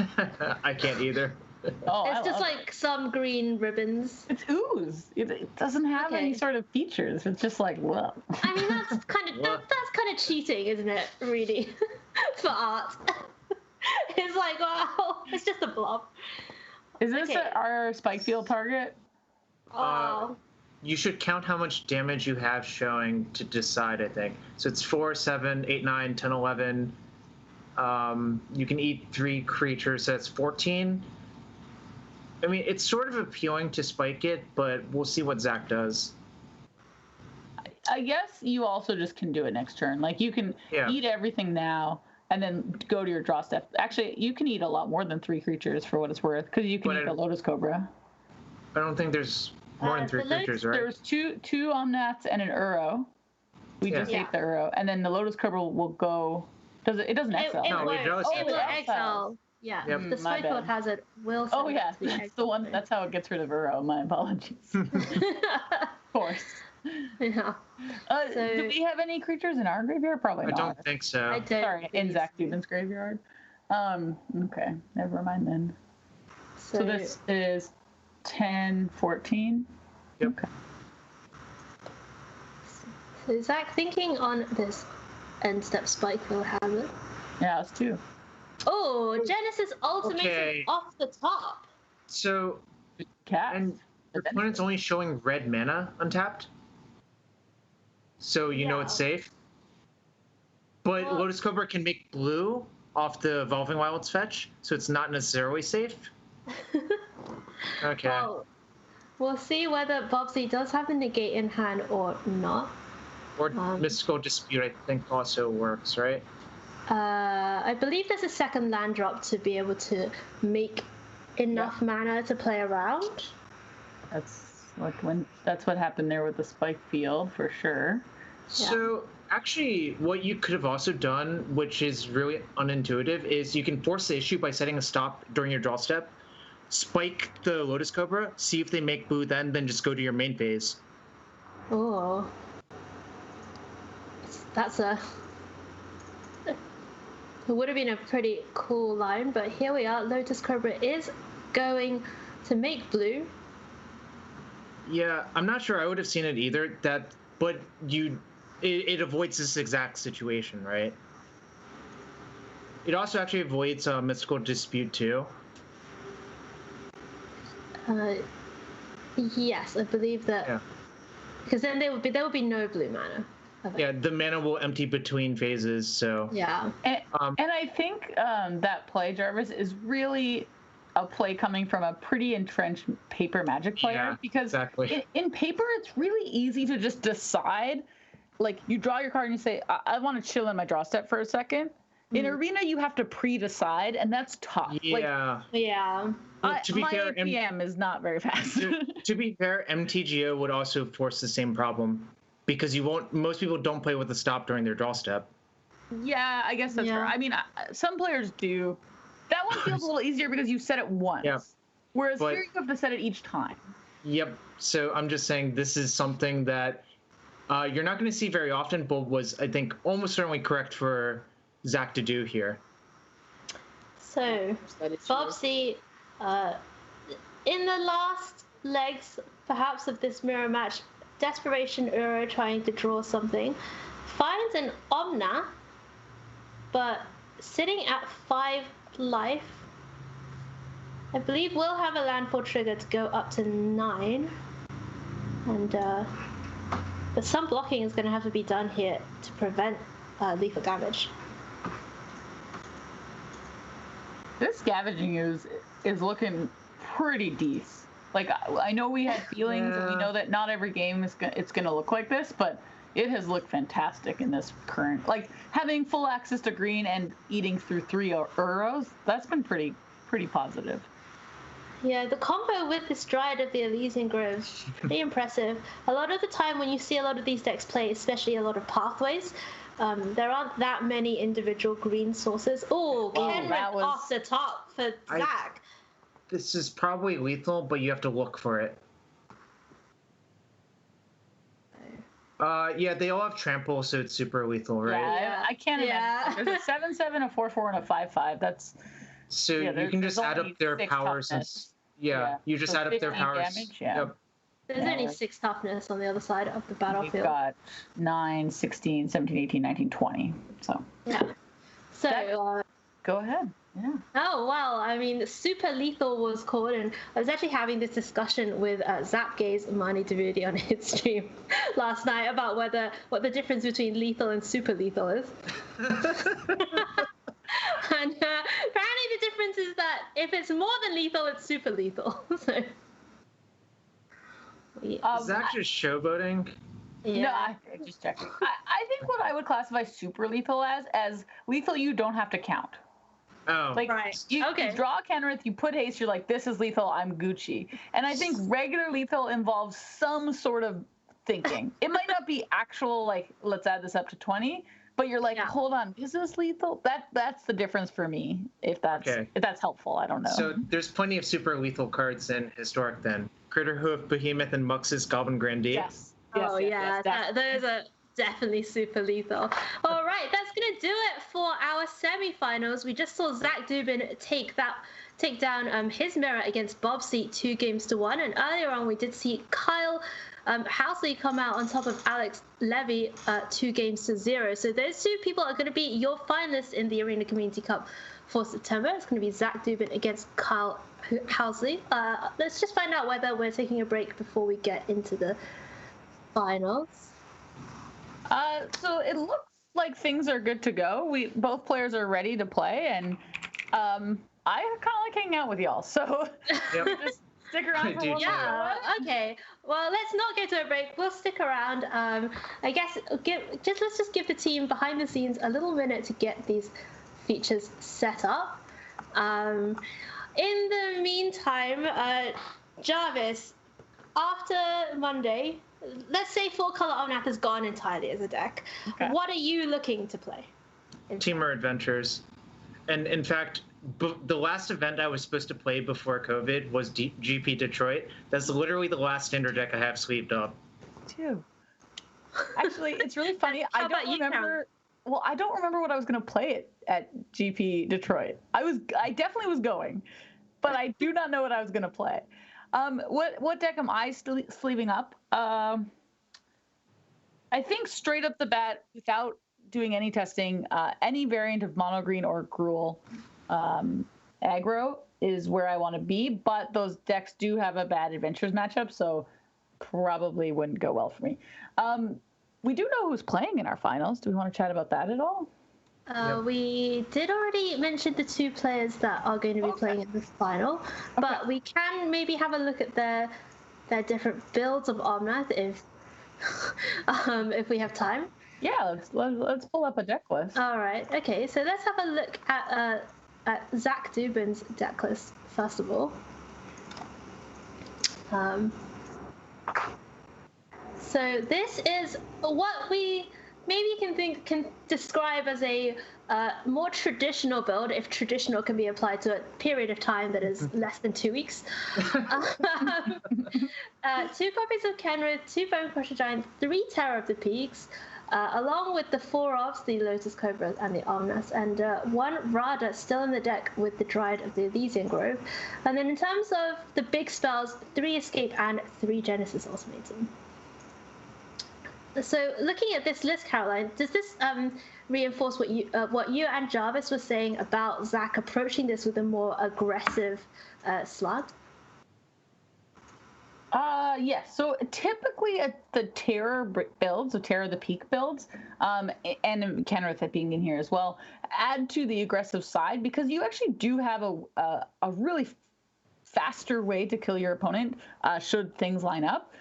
C: I can't either.
A: It's just like some green ribbons.
B: It's ooze. It doesn't have any sort of features. It's just like, whoa.
A: I mean, that's kind of cheating, isn't it? Really, for art. It's like, wow, it's just a blob.
B: Is this our spike field target?
A: Oh.
C: You should count how much damage you have showing to decide, I think. So it's 4, 7, 8, 9, 10, 11. You can eat 3 creatures, so that's 14. I mean, it's sort of appealing to spike it, but we'll see what Zach does.
B: I guess you also just can do it next turn. Like, you can eat everything now and then go to your draw step. Actually, you can eat a lot more than 3 creatures for what it's worth, because you can
C: But
B: eat the Lotus Cobra.
C: I don't think there's more than 3
A: the Lotus-
C: creatures, right?
B: There's two Omnaths and an Uro. We just
A: Yeah.
B: ate the Uro, and then the Lotus Cobra will go. It doesn't exile.
A: It,
C: No, we
A: won't.
C: just
A: It will
B: exiles.
A: exile. Yeah,
C: Yep.
A: the
B: My
A: Spike Lord
B: bad.
A: has it. Will
B: Oh
A: send it
B: yeah,
A: to the
B: that's the
A: exile
B: one.
A: zone.
B: That's how it gets rid of Uro. My apologies. Of course.
A: Yeah.
B: Do we have any creatures in our graveyard? Probably
C: I
B: not.
C: don't think so.
A: I don't.
B: Sorry, in
A: believe
B: Zach
A: so.
B: Dubin's graveyard. Okay, never mind then.
A: So,
B: So this is 10, 14.
C: Yep.
B: Okay.
A: so Zach, thinking on this end step Spike will have it.
B: Yeah, it's 2.
A: Oh, Genesis Ultimatum
C: Okay.
A: off the top.
C: So,
B: Cat.
C: and your opponent's only showing red mana untapped. So you know
A: Yeah.
C: it's safe. But
A: Well-
C: Lotus Cobra can make blue off the Evolving Wilds fetch, so it's not necessarily safe. Okay.
A: Well, we'll see whether Bobsy does have a negate in hand or not.
C: Or
A: um,
C: Mystical Dispute, I think, also works, right?
A: I believe there's a second land drop to be able to make enough mana to play around.
B: That's what happened there with the Spike Field for sure.
C: So, actually, what you could have also done, which is really unintuitive, is you can force the issue by setting a stop during your draw step, spike the Lotus Cobra, see if they make blue, then just go to your main phase.
A: Oh. That's a... It would have been a pretty cool line, but here we are. Lotus Cobra is going to make blue.
C: Yeah, I'm not sure I would have seen it either. But it avoids this exact situation, right? It also actually avoids Mystical Dispute too.
A: Yes, I believe that.
C: Yeah.
A: Because then there would be no blue mana.
C: Yeah, the mana will empty between phases, so.
A: Yeah.
B: And I think that play, Jarvis, is really a play coming from a pretty entrenched paper Magic player,
C: Yeah,
B: because
C: exactly.
B: in paper it's really easy to just decide, like you draw your card and you say, I want to chill in my draw step for a second. In Arena you have to pre-decide, and that's tough.
C: Yeah.
A: Yeah.
C: Well, to be
B: my
C: fair,
B: APM is not very fast.
C: to be fair, MTGO would also force the same problem, because most people don't play with a stop during their draw step.
B: Yeah, I guess that's
A: Yeah.
B: right. I mean, some players do. That one feels a little easier because you set it once.
C: Yeah.
B: Whereas
C: But-
B: here you have to set it each time.
C: Yep. So I'm just saying this is something that you're not going to see very often, but was, I think, almost certainly correct for Zach to do here.
A: So, Bobsy, in the last legs, perhaps, of this mirror match, Desperation Uro trying to draw something, finds an Omna, but sitting at 5 life. I believe we'll have a landfall trigger to go up to 9. And, but some blocking is going to have to be done here to prevent lethal damage.
B: This scavenging is looking pretty decent. Like I know we had feelings, and we
C: Yeah.
B: know that not every game it's gonna look like this, but it has looked fantastic in this current. Like having full access to green and eating through 3 Uros, that's been pretty positive.
A: Yeah, the combo with this Dryad of the Elysian Groves, pretty impressive. A lot of the time when you see a lot of these decks play, especially a lot of pathways, there aren't that many individual green sources. Oh,
B: Wow,
A: Kenrick
B: that was-
A: off the top for Zach.
C: This is probably lethal, but you have to look for it. Yeah, they all have trample, so it's super lethal, right?
B: Yeah, I can't
A: Yeah.
B: imagine. There's a 7/7, a 4/4, and a 5/5. That's
C: So
B: Yeah,
C: you
B: there's-
C: can just
B: there's
C: add
B: only
C: up their
B: 6
C: powers.
B: toughness.
C: Yeah, you just
B: So
C: add up their
B: 15
C: powers.
B: damage, yeah.
C: Yep.
A: There's
B: Yeah.
A: only 6 toughness on the other side of the
B: we've
A: battlefield.
B: got 9, 16, 17, 18, 19, 20. So
A: Yeah. So,
B: That- go ahead. Yeah.
A: oh, well, I mean, super lethal was called, and I was actually having this discussion with Zapgaze Mani Davidi on his stream last night about what the difference between lethal and super lethal is. And apparently the difference is that if it's more than lethal, it's super lethal. So, yeah.
C: Is that just showboating?
B: No, I'm just checking. I think what I would classify super lethal as lethal you don't have to count.
C: Oh,
B: Like,
A: right.
B: you
A: Okay.
B: draw Kenrith, you put haste, you're like, this is lethal, I'm Gucci. And I think regular lethal involves some sort of thinking. It might not be actual, like, let's add this up to 20, but you're like, hold on, is this lethal? That's the difference for me, if that's helpful. I don't know.
C: So there's plenty of super lethal cards in Historic then. Critterhoof, Behemoth, and Mux's Goblin Grandee.
B: Yes.
A: Those are definitely super lethal. All right, that's gonna do it for our semifinals. We just saw Zach Dubin take down his mirror against Bob Seat 2-1, and earlier on we did see Kyle Housley come out on top of Alex Levy 2-0. So those two people are going to be your finalists in the Arena Community Cup for September. It's going to be Zach Dubin against Kyle Housley. Let's just find out whether we're taking a break before we get into the finals.
B: So it looks like things are good to go. Both players are ready to play, and I kind of like hanging out with y'all. So just stick around for a little bit.
A: Yeah. Okay. Well, let's not go to a break. We'll stick around. I guess let's just give the team behind the scenes a little minute to get these features set up. In the meantime, Jarvis, after Monday, let's say 4-color Omnath is gone entirely as a deck. Okay. What are you looking to play?
C: Temur Adventures. And in fact, the last event I was supposed to play before COVID was GP Detroit. That's literally the last standard deck I have sleeved up.
B: Too. Actually, it's really funny. I don't remember what I was going to play at GP Detroit. I definitely was going, but I do not know what I was going to play. What deck am I sleeving up? I think straight up the bat, without doing any testing, any variant of mono green or Gruul aggro is where I want to be. But those decks do have a bad Adventures matchup, so probably wouldn't go well for me. We do know who's playing in our finals. Do we want to chat about that at all?
A: We did already mention the two players that are going to be playing in the final, but we can maybe have a look at their different builds of Omnath if we have time.
B: Yeah, let's pull up a deck list.
A: All right. Okay. So let's have a look at Zach Dubin's deck list first of all. So this is what we maybe can describe as a more traditional build, if traditional can be applied to a period of time that is less than 2 weeks. 2 copies of Kenrith, 2 Bonecrusher Giants, 3 Terror of the Peaks, along with the 4 ofs, the Lotus Cobras and the Omnath, and 1 Rada still in the deck with the Dryad of the Elysian Grove. And then in terms of the big spells, 3 Escape and 3 Genesis Ultimatum. So looking at this list, Caroline, does this reinforce what you and Jarvis were saying about Zach approaching this with a more aggressive slug?
B: Yes. So typically the Terror builds, so Terror of the Peak builds, and Kenrith being in here as well, add to the aggressive side because you actually do have a really faster way to kill your opponent should things line up.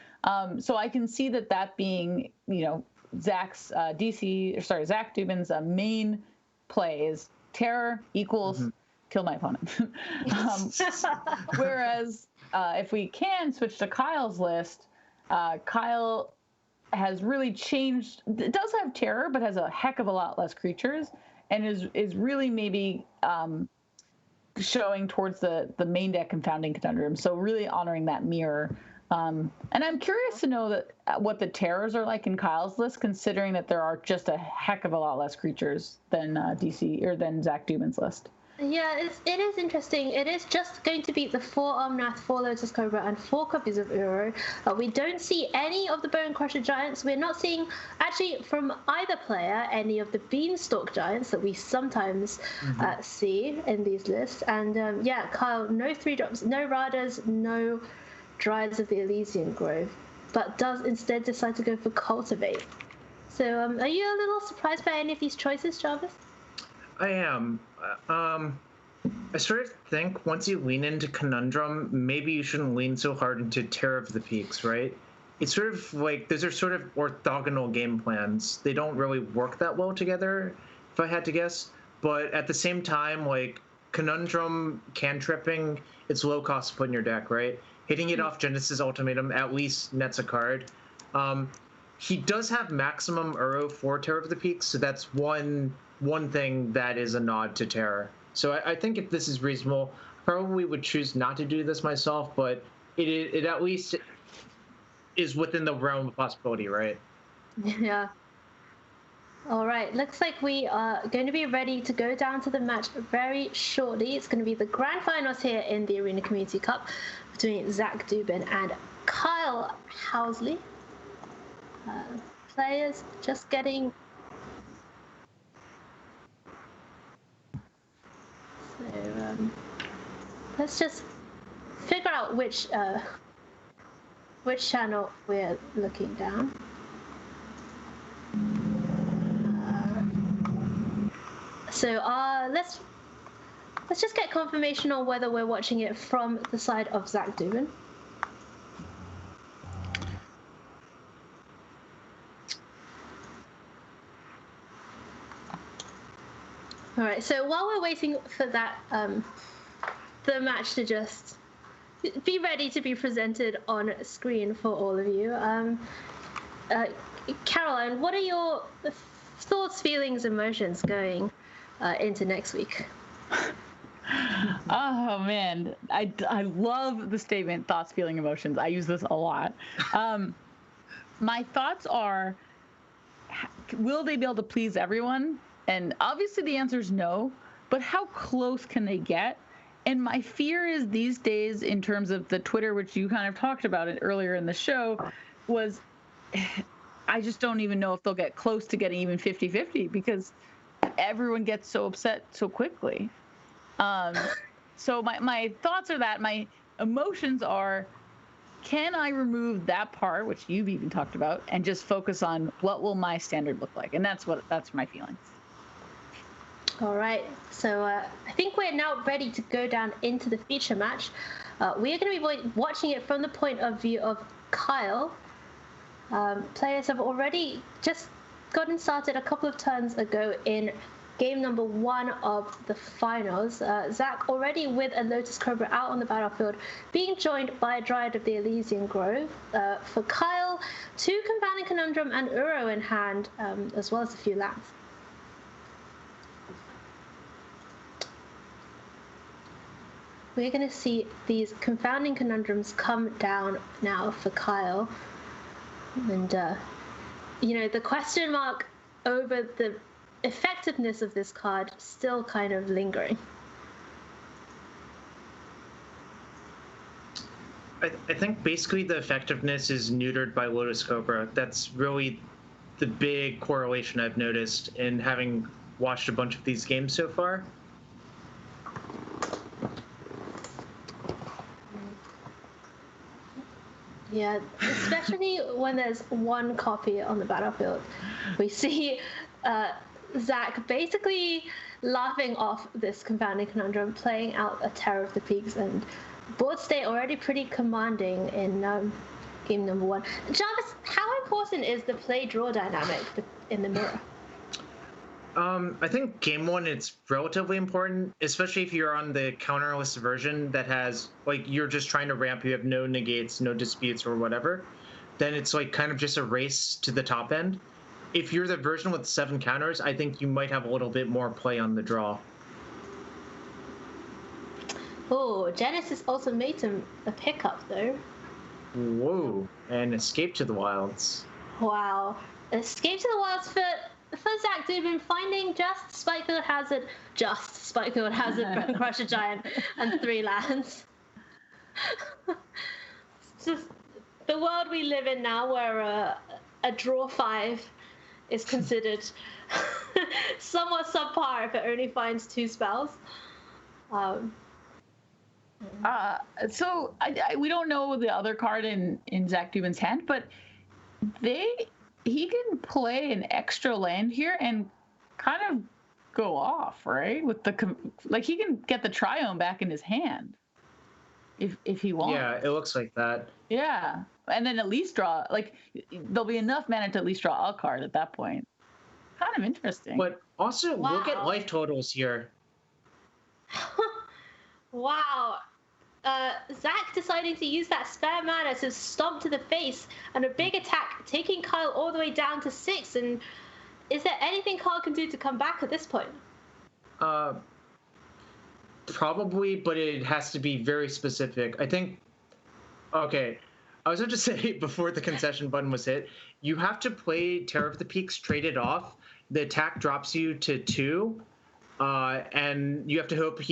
B: So I can see that being, Zach Dubin's main play is Terror equals kill my opponent. Whereas if we can switch to Kyle's list, Kyle has really changed. It does have Terror, but has a heck of a lot less creatures, and is really maybe showing towards the main deck Confounding Conundrum. So really honoring that mirror. And I'm curious to know what the Terrors are like in Kyle's list, considering that there are just a heck of a lot less creatures than than Zach Dubin's list.
A: Yeah, it is interesting. It is just going to be the 4 Omnath, 4 Lotus Cobra, and 4 copies of Uro. We don't see any of the Bonecrusher Giants. We're not seeing, actually, from either player, any of the Beanstalk Giants that we sometimes see in these lists. And Kyle, no 3-drops, no Radas, no Dryads of the Elysian Grove, but does instead decide to go for Cultivate. So are you a little surprised by any of these choices, Jarvis?
C: I am. I sort of think once you lean into Conundrum, maybe you shouldn't lean so hard into Terror of the Peaks, right? it's sort of like those are sort of orthogonal game plans. They don't really work that well together, if I had to guess. But at the same time, like Conundrum cantripping, it's low cost to put in your deck, right? Hitting it off Genesis Ultimatum at least nets a card. He does have maximum Uro for Terror of the Peaks, so that's one thing that is a nod to Terror. So I think if this is reasonable, probably would choose not to do this myself, but it at least is within the realm of possibility, right?
A: Yeah. All right, looks like we are going to be ready to go down to the match very shortly. It's going to be the grand finals here in the Arena Community Cup between Zach Dubin and Kyle Housley. Players just getting... So let's just figure out which channel we're looking down. So let's just get confirmation on whether we're watching it from the side of Zach Dubin. All right. So while we're waiting for that, the match to just be ready to be presented on screen for all of you. Caroline, what are your thoughts, feelings, emotions going into next week?
B: Oh man, I love the statement thoughts, feeling, emotions. I use this a lot. My thoughts are, will they be able to please everyone? And obviously the answer is no, but how close can they get? And my fear is these days, in terms of the Twitter, which you kind of talked about it earlier in the show, was I just don't even know if they'll get close to getting even 50-50 because everyone gets so upset so quickly. So my thoughts are that. My emotions are, can I remove that part, which you've even talked about, and just focus on what will my standard look like? And that's my feelings.
A: All right, so I think we're now ready to go down into the feature match. We are going to be watching it from the point of view of Kyle. Players have already just gotten started a couple of turns ago in game number 1 of the finals. Zach already with a Lotus Cobra out on the battlefield, being joined by a Dryad of the Elysian Grove. For Kyle, 2 Confounding Conundrum and Uro in hand, as well as a few lands. We're going to see these Confounding Conundrums come down now for Kyle. And, the question mark over the effectiveness of this card still kind of lingering.
C: I think basically the effectiveness is neutered by Lotus Cobra. That's really the big correlation I've noticed in having watched a bunch of these games so far.
A: Yeah, especially when there's one copy on the battlefield. We see Zach basically laughing off this Confounding Conundrum, playing out a Terror of the Peaks, and board state already pretty commanding in game number 1. Jarvis, how important is the play-draw dynamic in the mirror?
C: I think game 1 it's relatively important, especially if you're on the counterless version that has, like, you're just trying to ramp, you have no negates, no disputes or whatever. Then it's like kind of just a race to the top end. If you're the version with 7 counters, I think you might have a little bit more play on the draw.
A: Oh, Genesis Ultimatum, a pickup though.
C: Whoa, and Escape to the Wilds.
A: Wow. Escape to the Wilds for Zach Dubin, finding just Spikefield Hazard, Crusher Giant, and 3 lands. It's just the world we live in now, where a draw 5 is considered somewhat subpar if it only finds 2 spells.
B: So we don't know the other card in Zach Dubin's hand, but he can play an extra land here and kind of go off, right? With he can get the Triome back in his hand. if he wants.
C: Yeah, it looks like that.
B: Yeah, and then at least draw, like, there'll be enough mana to at least draw a card at that point. Kind of interesting.
C: But also, look at
A: Wow.
C: life totals here.
A: Wow. Zach deciding to use that spare mana to stomp to the face and a big attack, taking Kyle all the way down to 6. And is there anything Kyle can do to come back at this point?
C: Probably, but it has to be very specific. I think. Okay, I was going to say before the concession button was hit, you have to play Terror of the Peaks, trade it off. The attack drops you to 2, and you have to hope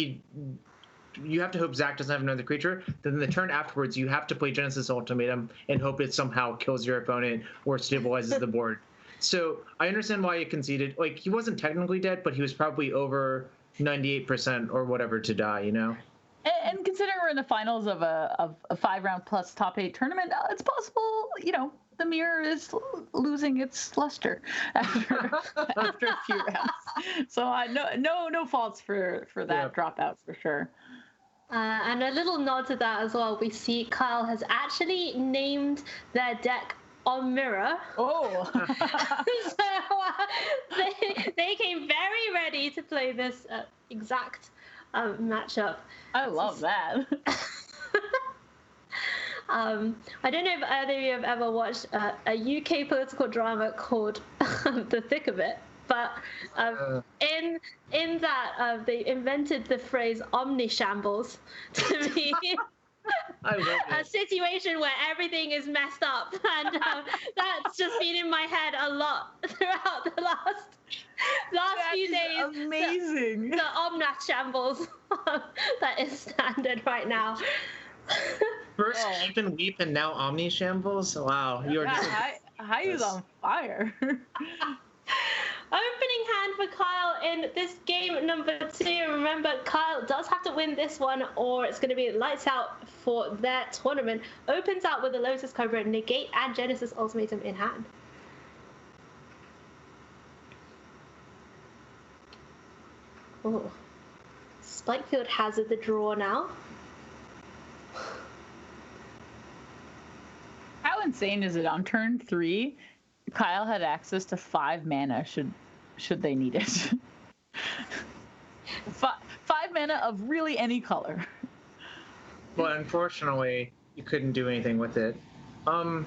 C: Zach doesn't have another creature. Then the turn afterwards, you have to play Genesis Ultimatum and hope it somehow kills your opponent or stabilizes the board. So I understand why he conceded. Like, he wasn't technically dead, but he was probably over 98% or whatever to die, you know?
B: And considering we're in the finals of a 5-round plus top 8 tournament, it's possible, you know, the mirror is losing its luster after a few rounds. So no faults for that dropout for sure.
A: And a little nod to that as well. We see Kyle has actually named their deck on Mirror.
B: Oh.
A: So they came very ready to play this exact matchup.
B: I love that.
A: I don't know if either of you have ever watched a UK political drama called The Thick of It, but in that they invented the phrase omnishambles to be a situation where everything is messed up, and that's just been in my head a lot throughout the last few days.
B: Amazing.
A: The omnath shambles that is standard right now.
C: First Keep and Weep and now Omni Shambles? Wow. You're just...
B: Hayu's on fire.
A: Opening hand for Kyle in this game number 2. Remember, Kyle does have to win this one or it's going to be lights out for their tournament. Opens out with a Lotus Cobra, Negate, and Genesis Ultimatum in hand. Oh. Spikefield Hazard the draw now.
B: How insane is it? On turn 3, Kyle had access to 5 mana should they need it. 5 mana of really any color.
C: But unfortunately, you couldn't do anything with it.
B: True.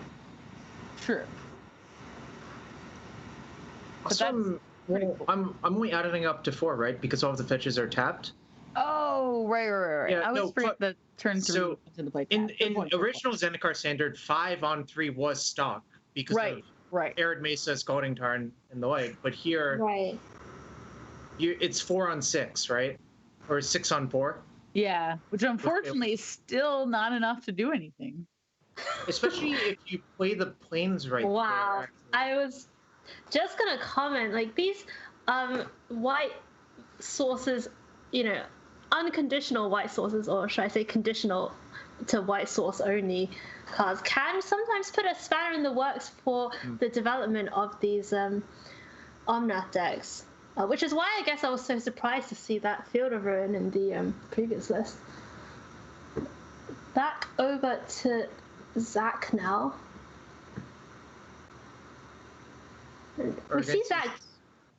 C: Also,
B: cool.
C: I'm only adding up to 4, right? Because all of the fetches are tapped.
B: Oh, right.
C: Yeah,
B: I was afraid that turn 3
C: so
B: into the play.
C: In original Zendikar Standard, 5 on 3 was stock because of Arid Mesa, Scalding Tarn, and the like. But here, it's 4 on 6, right? Or 6 on 4.
B: Yeah, which unfortunately is still not enough to do anything.
C: Especially if you play the planes right.
A: Wow.
C: There,
A: I was just gonna comment, like, these white sources, you know, unconditional white sources, or should I say conditional to white source only cards, can sometimes put a spanner in the works for the development of these Omnath decks, which is why I guess I was so surprised to see that Field of Ruin in the previous list. Back over to Zach now. We see Zach.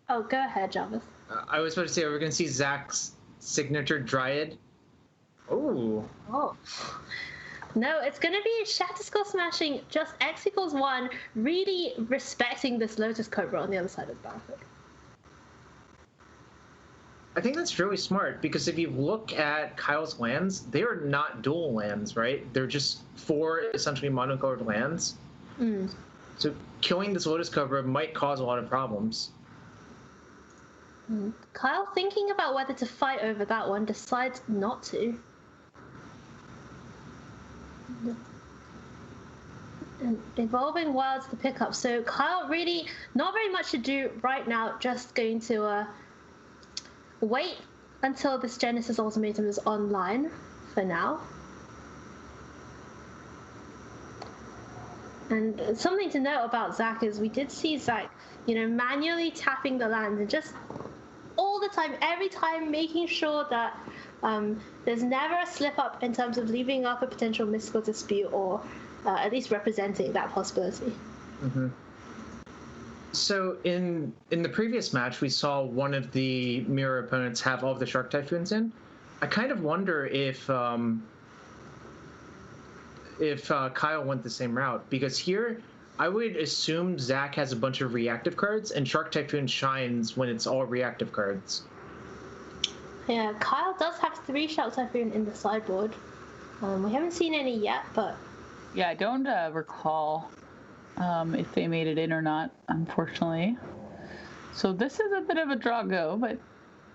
A: Oh, go ahead, Jarvis.
C: I was about to say, are we going to see Zach's signature Dryad? Oh.
A: No, it's going to be Shatterskull smashing, just X = 1, really respecting this Lotus Cobra on the other side of the battlefield.
C: I think that's really smart, because if you look at Kyle's lands, they are not dual lands, right? They're just 4 essentially monocolored lands. So killing this Lotus Cobra might cause a lot of problems.
A: Kyle, thinking about whether to fight over that one, decides not to. And Evolving Wilds to pick up. So Kyle really not very much to do right now, just going to wait until this Genesis Ultimatum is online for now. And something to note about Zach is we did see Zach, manually tapping the land and just all the time, every time making sure that There's never a slip up in terms of leaving up a potential mystical dispute or at least representing that possibility.
C: Mm-hmm. So in the previous match, we saw one of the mirror opponents have all of the Shark Typhoons in. I kind of wonder if Kyle went the same route, because here I would assume Zach has a bunch of reactive cards and Shark Typhoon shines when it's all reactive cards.
A: Yeah, Kyle does have 3 Shark Typhoon in the sideboard. We haven't seen any yet, but...
B: Yeah, I don't recall if they made it in or not, unfortunately. So this is a bit of a draw go, but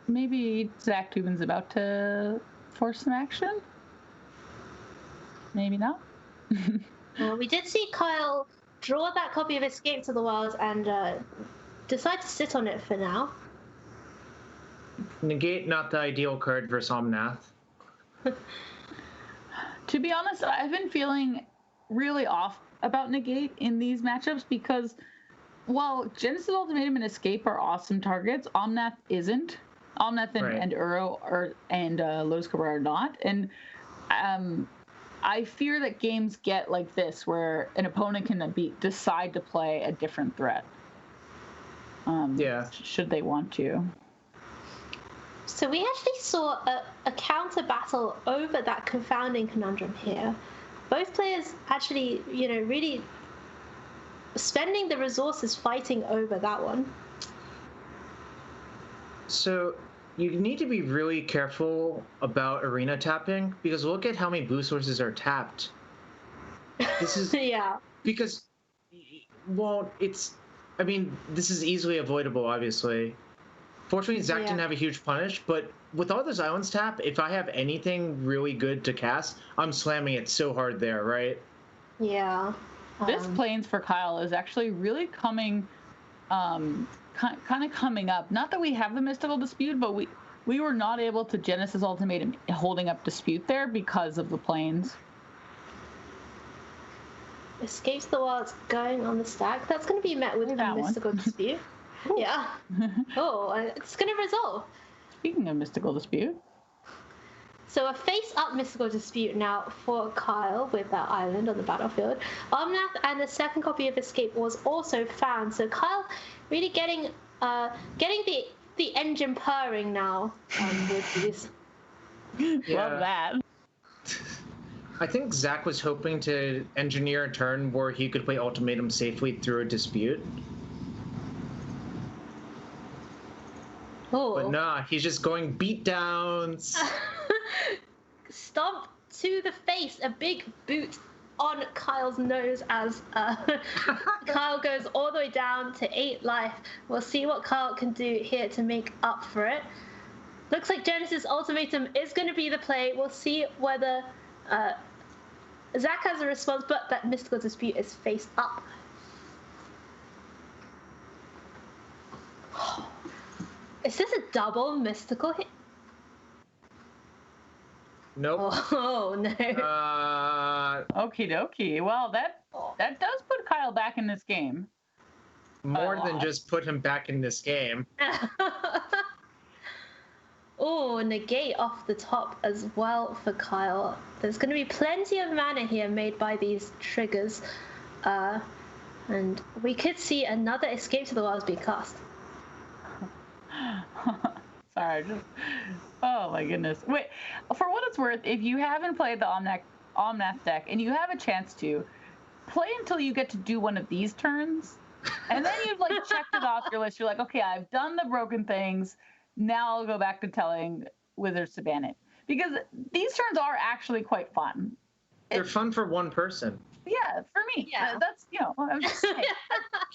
B: maybe Zach Tubin's about to force some action? Maybe not.
A: We did see Kyle draw that copy of Escape to the Wilds and decide to sit on it for now.
C: Negate, not the ideal card versus Omnath.
B: To be honest, I've been feeling really off about Negate in these matchups because while Genesis Ultimatum and Escape are awesome targets, Omnath isn't. Omnath and Uro and Lotus Cobra are not. And I fear that games get like this where an opponent can decide to play a different threat. Should they want to.
A: So we actually saw a counter battle over that confounding conundrum here. Both players actually, really spending the resources fighting over that one.
C: So you need to be really careful about arena tapping, because look at how many blue sources are tapped. This is
A: yeah.
C: Because, well, this is easily avoidable, obviously. Fortunately, Zach didn't have a huge punish, but with all those islands tap, if I have anything really good to cast, I'm slamming it so hard there, right?
A: Yeah.
B: This Plains for Kyle is actually really coming, kind of coming up. Not that we have the Mystical Dispute, but we were not able to Genesis Ultimatum holding up Dispute there because of the Plains.
A: Escapes the Wilds going on the stack. That's going to be met with a Mystical Dispute. Yeah. It's going to resolve.
B: Speaking of Mystical Dispute.
A: So a face-up Mystical Dispute now for Kyle with that island on the battlefield. Omnath and the second copy of Escape was also found. So Kyle really getting the engine purring now with these.
B: Love that.
C: I think Zach was hoping to engineer a turn where he could play Ultimatum safely through a Dispute.
A: Oh.
C: But nah, he's just going beatdowns.
A: Stomp to the face, a big boot on Kyle's nose as Kyle goes all the way down to 8 life. We'll see what Kyle can do here to make up for it. Looks like Genesis Ultimatum is going to be the play. We'll see whether Zach has a response, but that Mystical Dispute is face up. Is this a double mystical hit?
C: Nope.
A: Oh no.
B: Okie dokie. Well, that does put Kyle back in this game.
C: More than just put him back in this game.
A: Oh, negate off the top as well for Kyle. There's going to be plenty of mana here made by these triggers. And we could see another Escape to the Wilds be cast.
B: Sorry, oh my goodness. Wait, for what it's worth, if you haven't played the Omnath deck and you have a chance to, play until you get to do one of these turns, and then you've checked it off your list. You're like, okay, I've done the broken things. Now I'll go back to telling Wizards to ban it. Because these turns are actually quite fun.
C: They're fun for one person.
B: Yeah, for me.
A: Yeah.
B: That's, I'm just saying.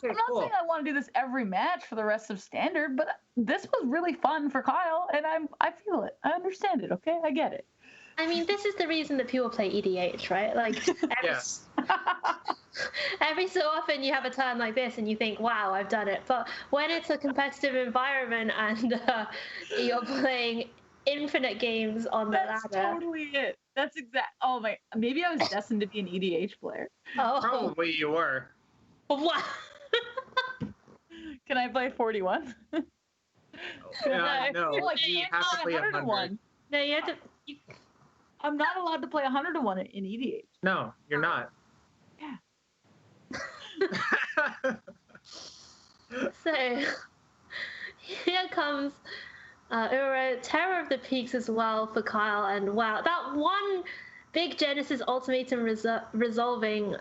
B: I'm not saying I want to do this every match for the rest of Standard, but this was really fun for Kyle, and I feel it. I understand it, okay? I get it.
A: I mean, this is the reason that people play EDH, right? Every so often you have a turn like this and you think, wow, I've done it. But when it's a competitive environment and you're playing infinite games on the ladder.
B: That's totally it. That's exact. Oh my! Maybe I was destined to be an EDH player.
A: Oh.
C: Probably you were.
A: What?
B: Can I play 41?
C: No,
B: you
C: have to play 100.
A: No, you have to.
B: I'm not allowed to play 100 to 1 in EDH.
C: No, you're not.
B: Yeah.
A: So here comes Terror of the Peaks as well for Kyle, and wow, that one big Genesis Ultimatum resolving,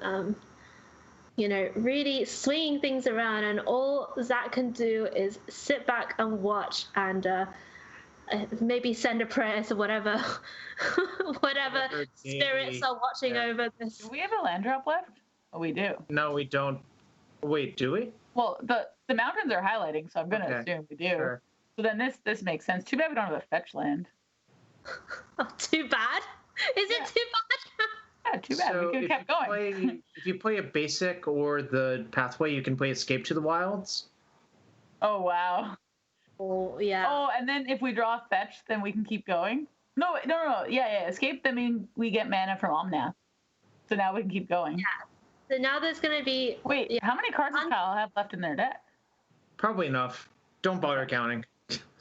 A: really swinging things around, and all Zach can do is sit back and watch and maybe send a prayer to whatever spirits are watching over this.
B: Do we have a land drop left? Oh, we do.
C: No, we don't. Wait, do we?
B: Well, the mountains are highlighting, so I'm going to assume we do.
C: Sure.
B: So then this makes sense. Too bad we don't have a fetch land.
A: Oh, too bad? Is it too bad?
B: Yeah, too bad.
C: So
B: we could have kept going.
C: If you play a basic or the pathway, you can play Escape to the Wilds.
B: Oh, wow.
A: Oh, yeah.
B: Oh, and then if we draw fetch, then we can keep going? No. Yeah. Escape, that means we get mana from Omnath. So now we can keep going.
A: Yeah. So now there's going to be...
B: Wait, how many cards does Kyle have left in their deck?
C: Probably enough. Don't bother counting.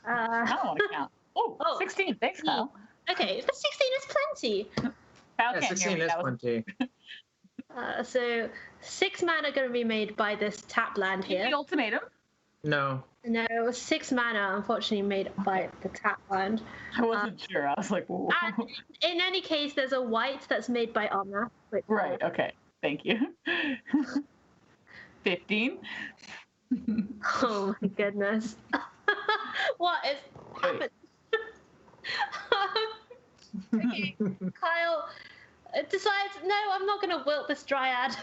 B: I don't want to count. Oh, 16. Thanks, Kyle.
A: Okay, but 16 is plenty.
B: Kyle
C: Yeah,
B: can't
C: 16
B: hear me.
C: is
B: That was
C: plenty.
A: So 6 mana going to be made by this tap land here.
B: the ultimatum.
C: No.
A: No, 6 mana, unfortunately, made by the tap land.
B: I wasn't sure. I was like, whoa.
A: And in any case, there's a white that's made by Omnath.
B: Right, okay. Thank you. 15.
A: Oh my goodness. What is happening? Okay, Kyle decides, no, I'm not going to wilt this Dryad.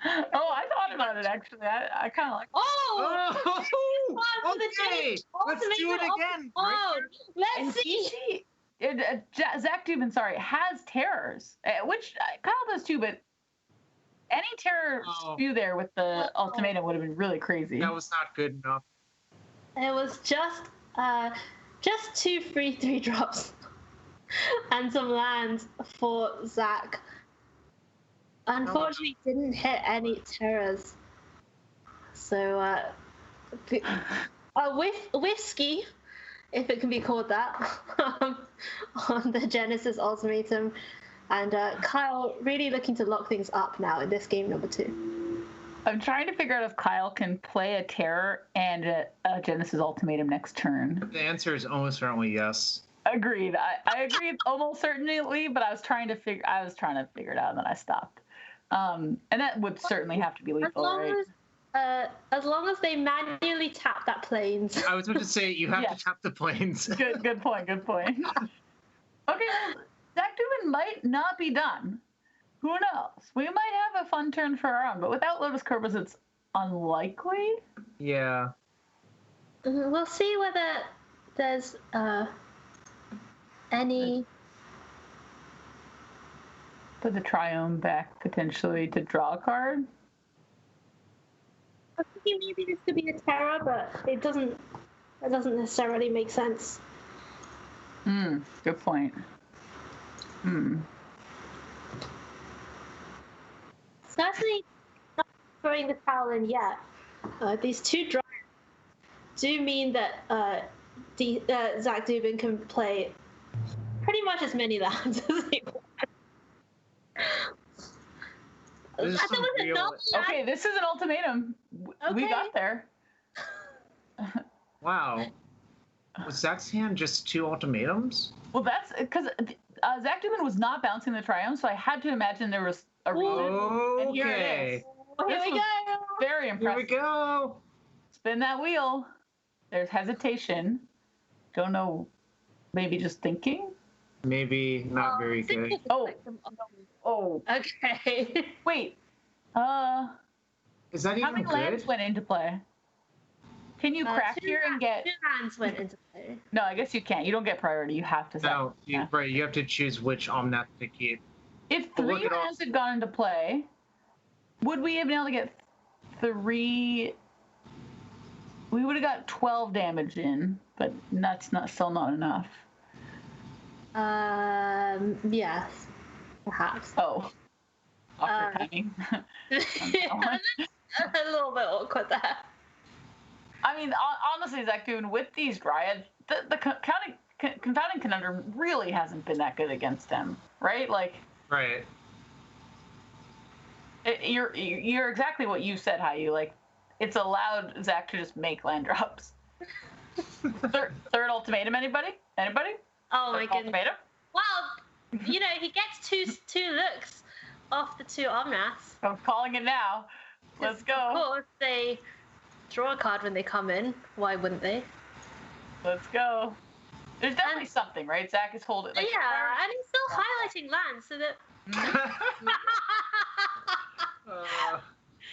B: Oh, I thought about it, actually. I kind of like...
A: Oh!
C: Okay, let's do it again.
A: Oh,
B: And
A: let's see.
B: Zach Dubin, sorry, has terrors, which Kyle does too, but any terror spew there with the ultimatum would have been really crazy.
C: That was not good enough.
A: It was just 2 free 3-drops and some lands for Zach. Unfortunately, didn't hit any terrors. So, whiskey, if it can be called that, on the Genesis Ultimatum. And Kyle really looking to lock things up now in this game number 2.
B: I'm trying to figure out if Kyle can play a terror and a Genesis Ultimatum next turn.
C: The answer is almost certainly yes.
B: Agreed. I agree almost certainly, but I was trying to figure it out, and then I stopped. And that would certainly have to be lethal, right?
A: As long as they manually tap that plains.
C: I was going to say you have to tap the planes.
B: Good point. Okay, well, Zach Dubin might not be done. Who knows? We might have a fun turn for our own, but without Lotus Corpus, it's unlikely.
C: Yeah.
A: We'll see whether there's any...
B: Put the Triome back, potentially, to draw a card.
A: I was thinking maybe this could be a Terra, but it doesn't necessarily make sense.
B: Good point.
A: Certainly not throwing the towel in yet. These 2 Dryads do mean that Zach Dubin can play pretty much as many lands as he wants.
B: Okay, this is an ultimatum. We got there.
C: Wow. Was Zach's hand just 2 ultimatums?
B: Well, that's because Zach Dubin was not bouncing the Triumph, so I had to imagine there was a reason.
C: Okay.
B: And here it is.
A: Here we go.
B: Very impressive.
C: Here we go.
B: Spin that wheel. There's hesitation. Don't know. Maybe just thinking.
C: Maybe not very good.
B: Oh.
A: Okay.
B: Wait.
C: Is that even
B: how many
C: good?
B: lands went into play? Can you craft here and get?
A: 2 lands went into play.
B: No, I guess you can't. You don't get priority. You have to.
C: No, right. You have to choose which Omnath to keep.
B: If 3 lands had gone into play, would we have been able to get 3? We would have got 12 damage in, but that's still not enough.
A: Yes, perhaps.
B: Oh. Awkward timing.
A: A little bit awkward there.
B: I mean, honestly, Zach, dude, with these Dryads, the Confounding Conundrum really hasn't been that good against him, right? Like,
C: Right.
B: you're exactly what you said, Hayu. Like, it's allowed Zach to just make land drops. Third ultimatum, anybody? Anybody?
A: Oh my
B: Third
A: goodness.
B: ultimatum?
A: Well, you know, he gets two looks off the two Omnaths.
B: I'm calling it now. Let's go.
A: Of course, they draw a card when they come in. Why wouldn't they?
B: Let's go. There's definitely something, right? Zach is holding. Like,
A: yeah, and he's still highlighting lands so that.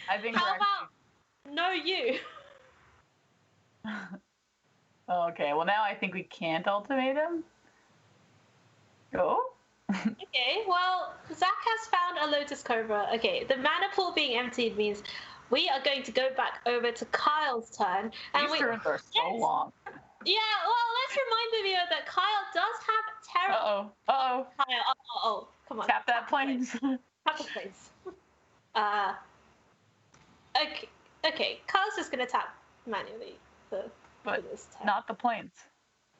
B: I think.
A: How about no you?
B: Okay, well now I think we can't ultimatum. Go.
A: Okay, well, Zach has found a Lotus Cobra. Okay, the mana pool being emptied means we are going to go back over to Kyle's turn. And
B: These turns are so long.
A: Yeah, well, let's remind the viewer that Kyle does have Terra.
B: Uh-oh.
A: Kyle, come on.
B: Tap that plains.
A: Tap the plains. Okay, Kyle's just going to tap manually for this turn.
B: Not the plains.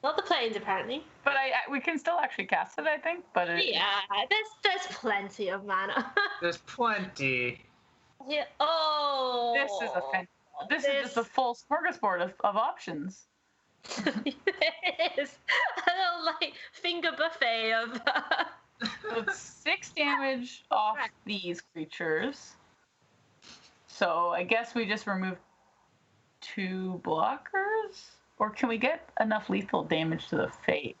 A: Not the plains, apparently.
B: But we can still actually cast it, I think. But
A: yeah, there's plenty of mana.
C: There's plenty.
A: Yeah. Oh.
B: This is just a full smorgasbord of options.
A: It is a little like finger buffet of.
B: It's 6 damage off these creatures. So I guess we just remove 2 blockers. Or can we get enough lethal damage to the face?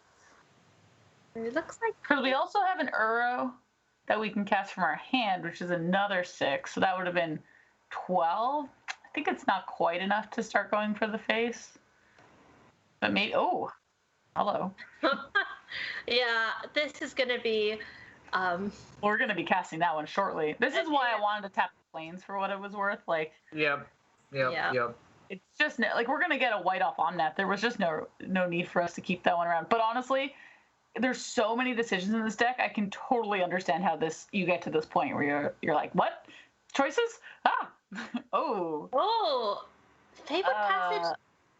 A: It looks like.
B: Because we also have an Uro that we can cast from our hand, which is another 6. So that would have been 12. I think it's not quite enough to start going for the face. But maybe. Oh, hello.
A: Yeah, this is going to be.
B: We're going to be casting that one shortly. This is why I wanted to tap the plains for what it was worth. Like.
C: Yep.
B: It's just like we're gonna get a white off Omnath. There was just no need for us to keep that one around. But honestly, there's so many decisions in this deck. I can totally understand how you get to this point where you're like, what choices?
A: Oh, favorite passage.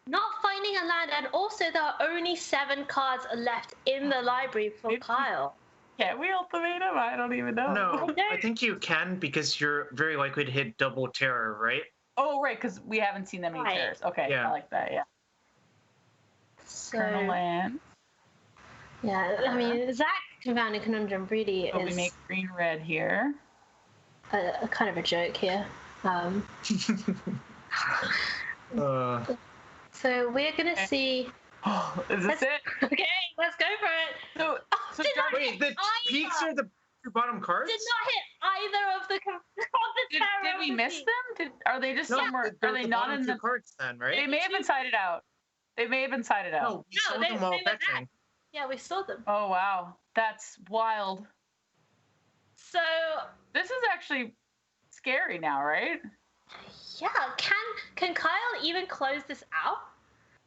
A: Not finding a land, and also there are only 7 cards left in the library for Kyle.
B: Can we ultimate him? I don't even know.
C: No, I think you can because you're very likely to hit double terror, right?
B: Oh, right, because we haven't seen that many terrors. Okay, yeah. I like that, yeah.
A: So,
B: land.
A: Yeah, I mean, Zach Confounding Conundrum really is...
B: we make green-red here.
A: A kind of a joke here. So we're going to see...
B: Oh, is this it?
A: Okay, let's go for it.
C: So wait, the peaks are the bottom cards?
A: Did not hit either of the
B: Did we miss them? Are they just somewhere? Are they not in the
C: cards then, right?
B: They may have been sided out.
C: No, we saw them while fetching.
A: Yeah, we saw them.
B: Oh wow, that's wild.
A: So
B: this is actually scary now, right?
A: Yeah, can Kyle even close this out?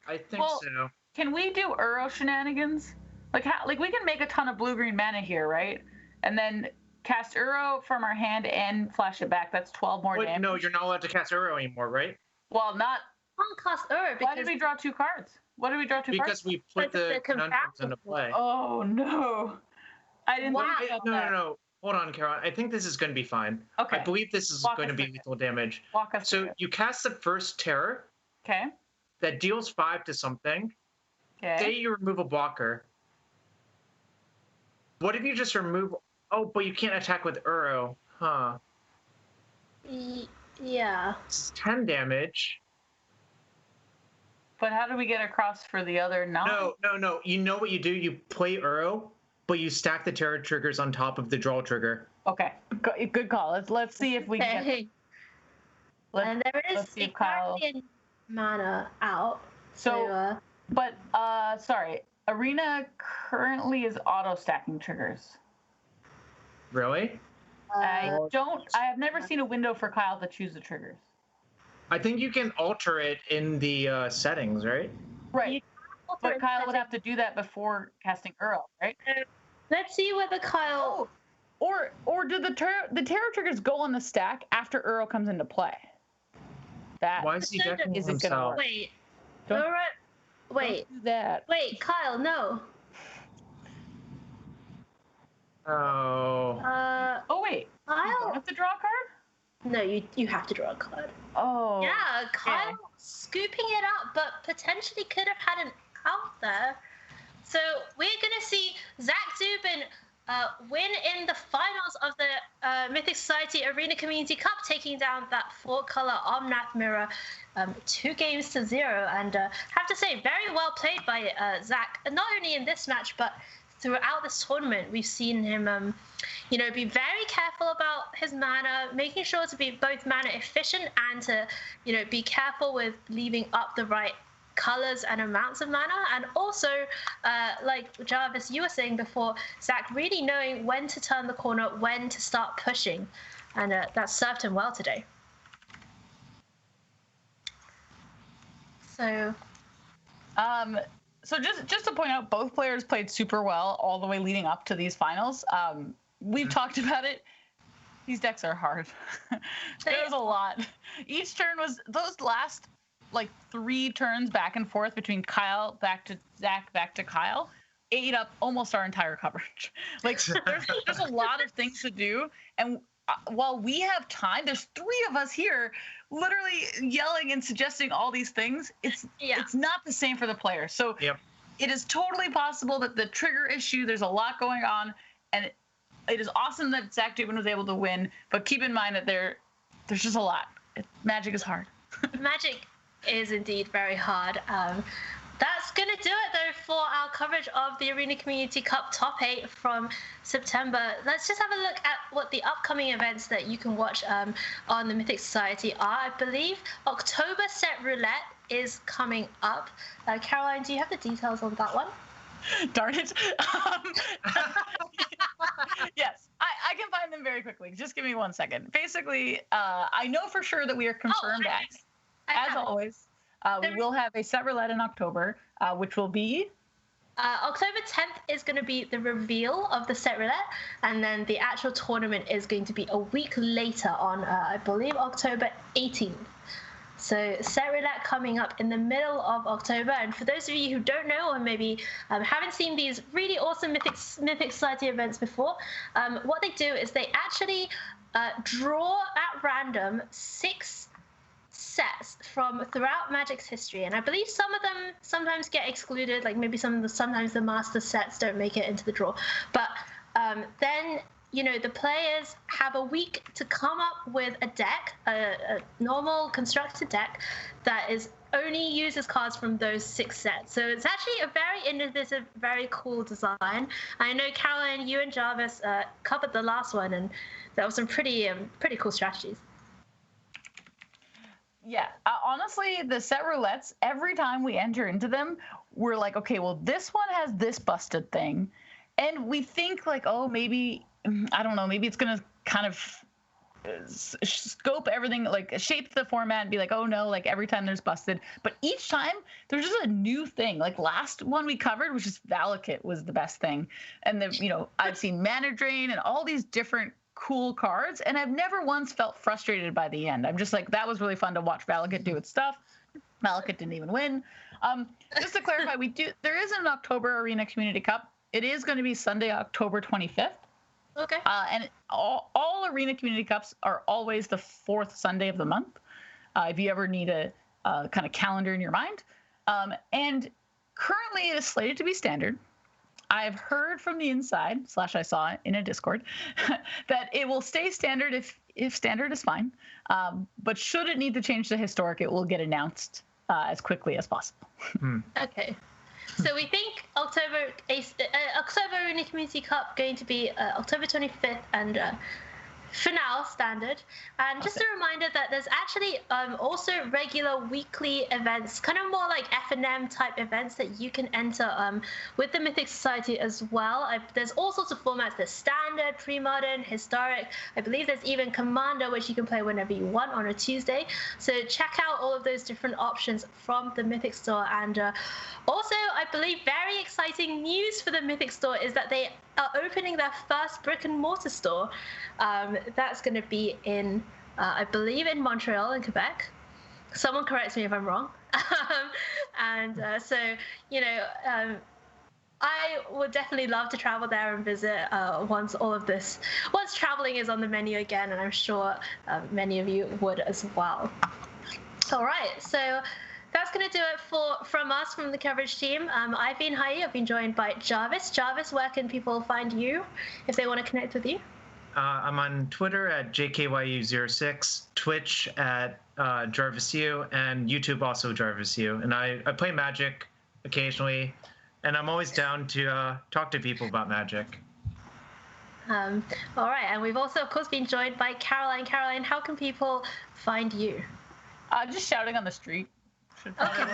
C: I think so.
B: Can we do Uro shenanigans? Like we can make a ton of blue-green mana here, right? And then cast Uro from our hand and flash it back. That's 12 more damage.
C: No, you're not allowed to cast Uro anymore, right?
B: Well, not.
A: Can't cast Uro because.
B: Why did we draw 2 cards? What did we draw 2 cards?
C: Because we put the conundrums into play.
B: Oh no! I didn't.
C: No. Hold on, Caroline. I think this is going to be fine.
B: Okay.
C: I believe this is going to be lethal damage.
B: Walk us through.
C: So you cast the first terror.
B: Okay.
C: That deals 5 to something.
B: Okay.
C: Say you remove a blocker. What if you just remove? Oh, but you can't attack with Uro, huh?
A: Yeah.
C: It's 10 damage.
B: But how do we get across for the other 9?
C: No. You know what you do? You play Uro, but you stack the terror triggers on top of the draw trigger.
B: Okay, good call. Let's see if we can.
A: And there is a mana out.
B: Sorry. Arena currently is auto stacking triggers.
C: Really?
B: I have never seen a window for Kyle to choose the triggers.
C: I think you can alter it in the settings, right?
B: Right. But Kyle would have to do that before casting Uro, right?
A: Let's see whether Kyle.
B: Or do the terror triggers go on the stack after Uro comes into play?
C: Why is he decking himself?
A: Wait.
B: Don't
A: Wait.
B: do that.
A: Wait, Kyle, no.
C: Oh.
B: Oh wait, you don't
A: Kyle.
B: have to draw a card?
A: No, you have to draw a card.
B: Oh.
A: Yeah, Kyle
B: okay.
A: scooping it up, but potentially could have had an out there. So we're going to see Zach Zubin win in the finals of the Mythic Society Arena Community Cup, taking down that 4-color Omnath mirror 2-0. And have to say, very well played by Zach, not only in this match, but throughout this tournament. We've seen him be very careful about his mana, making sure to be both mana efficient and to be careful with leaving up the right colors and amounts of mana. And also like Jarvis, you were saying before, Zach, really knowing when to turn the corner, when to start pushing, and that served him well today. So
B: just to point out, both players played super well all the way leading up to these finals. We've talked about it. These decks are hard. There's a lot. Each turn was those last like 3 turns back and forth between Kyle back to Zach back to Kyle ate up almost our entire coverage. Like there's a lot of things to do, and while we have time, there's 3 of us here literally yelling and suggesting all these things. It's not the same for the player. So it is totally possible that the trigger issue, there's a lot going on, and it is awesome that Zach Dubin was able to win, but keep in mind that there's just a lot. Magic is hard.
A: Magic is indeed very hard. That's going to do it, though, for our coverage of the Arena Community Cup Top 8 from September. Let's just have a look at what the upcoming events that you can watch on the Mythic Society are. I believe October Set Roulette is coming up. Caroline, do you have the details on that one?
B: Darn it. Yes, I can find them very quickly. Just give me 1 second. Basically, I know for sure that we are confirmed as always. We will have a set roulette in October, which will be?
A: October 10th is going to be the reveal of the set roulette, and then the actual tournament is going to be a week later on, I believe, October 18th. So set roulette coming up in the middle of October. And for those of you who don't know, or maybe haven't seen these really awesome Mythic Society events before, what they do is they actually draw at random 6 sets from throughout Magic's history, and I believe some of them sometimes get excluded, like maybe sometimes the master sets don't make it into the draw, but then the players have a week to come up with a deck, a normal constructed deck that is only uses cards from those 6 sets. So it's actually a very innovative, very cool design. I know Caroline, you and Jarvis covered the last one, and that was some pretty cool strategies.
B: Yeah, honestly, the set roulettes, every time we enter into them, we're like, okay, well, this one has this busted thing. And we think like, oh, maybe, I don't know, maybe it's going to kind of scope everything, like shape the format and be like, oh no, like every time there's busted. But each time there's just a new thing. Like last one we covered was just Valakut was the best thing. And then, I've seen Mana Drain and all these different cool cards, and I've never once felt frustrated by the end. I'm just like, that was really fun to watch Valakut do its stuff. Valakut didn't even win. Just to clarify, there is an October Arena Community Cup. It is going to be Sunday, October 25th.
A: Okay.
B: And all Arena Community Cups are always the 4th Sunday of the month, if you ever need a kind of calendar in your mind. And currently it is slated to be standard. I've heard from the inside, / I saw in a Discord, that it will stay standard if standard is fine. But should it need to change to historic, it will get announced as quickly as possible.
A: Okay. So we think October Arena Community Cup going to be October 25th, and for now standard. And just a reminder that there's actually also regular weekly events, kind of more like F&M type events that you can enter with the Mythic Society as well. There's all sorts of formats. There's standard, pre-modern, historic. I believe there's even Commander, which you can play whenever you want on a Tuesday. So check out all of those different options from the Mythic Store. And also, I believe very exciting news for the Mythic Store is that they are opening their first brick and mortar store. That's going to be in, I believe, in Montreal in Quebec. Someone corrects me if I'm wrong. And so, I would definitely love to travel there and visit once traveling is on the menu again, and I'm sure many of you would as well. All right, so that's going to do it from us, from the coverage team. I've been Hai. I've been joined by Jarvis. Jarvis, where can people find you if they want to connect with you?
C: I'm on Twitter at JKYU06, Twitch at JarvisU, and YouTube also JarvisU. And I play Magic occasionally, and I'm always down to talk to people about Magic.
A: All right, and we've also, of course, been joined by Caroline. Caroline, how can people find you?
B: Just shouting on the street.
A: Okay.
B: I've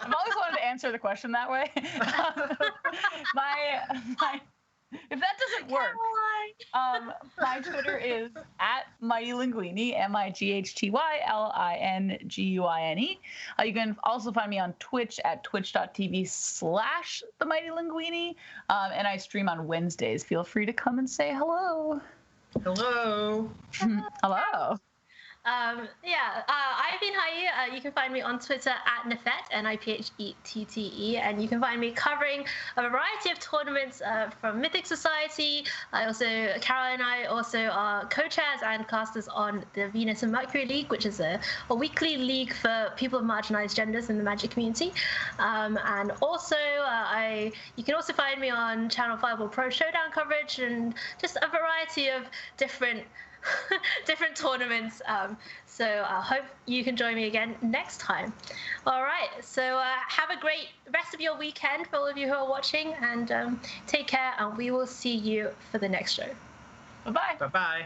B: always wanted to answer the question that way. If that doesn't work, my Twitter is at Mighty Linguini, MIGHTYLINGUINE. You can also find me on Twitch at twitch.tv/The Mighty Linguini, and I stream on Wednesdays. Feel free to come and say hello.
C: Hello.
B: Hello.
A: I've been Hai. You can find me on Twitter at Nifette, NIPHETTE, and you can find me covering a variety of tournaments from Mythic Society. Caroline and I also are co-chairs and casters on the Venus and Mercury League, which is a weekly league for people of marginalized genders in the Magic community. And also, you can also find me on Channel Fireball Pro Showdown coverage and just a variety of different tournaments. So I hope you can join me again next time. All right, so have a great rest of your weekend for all of you who are watching, and take care, and we will see you for the next show.
B: Bye-bye.
C: Bye-bye.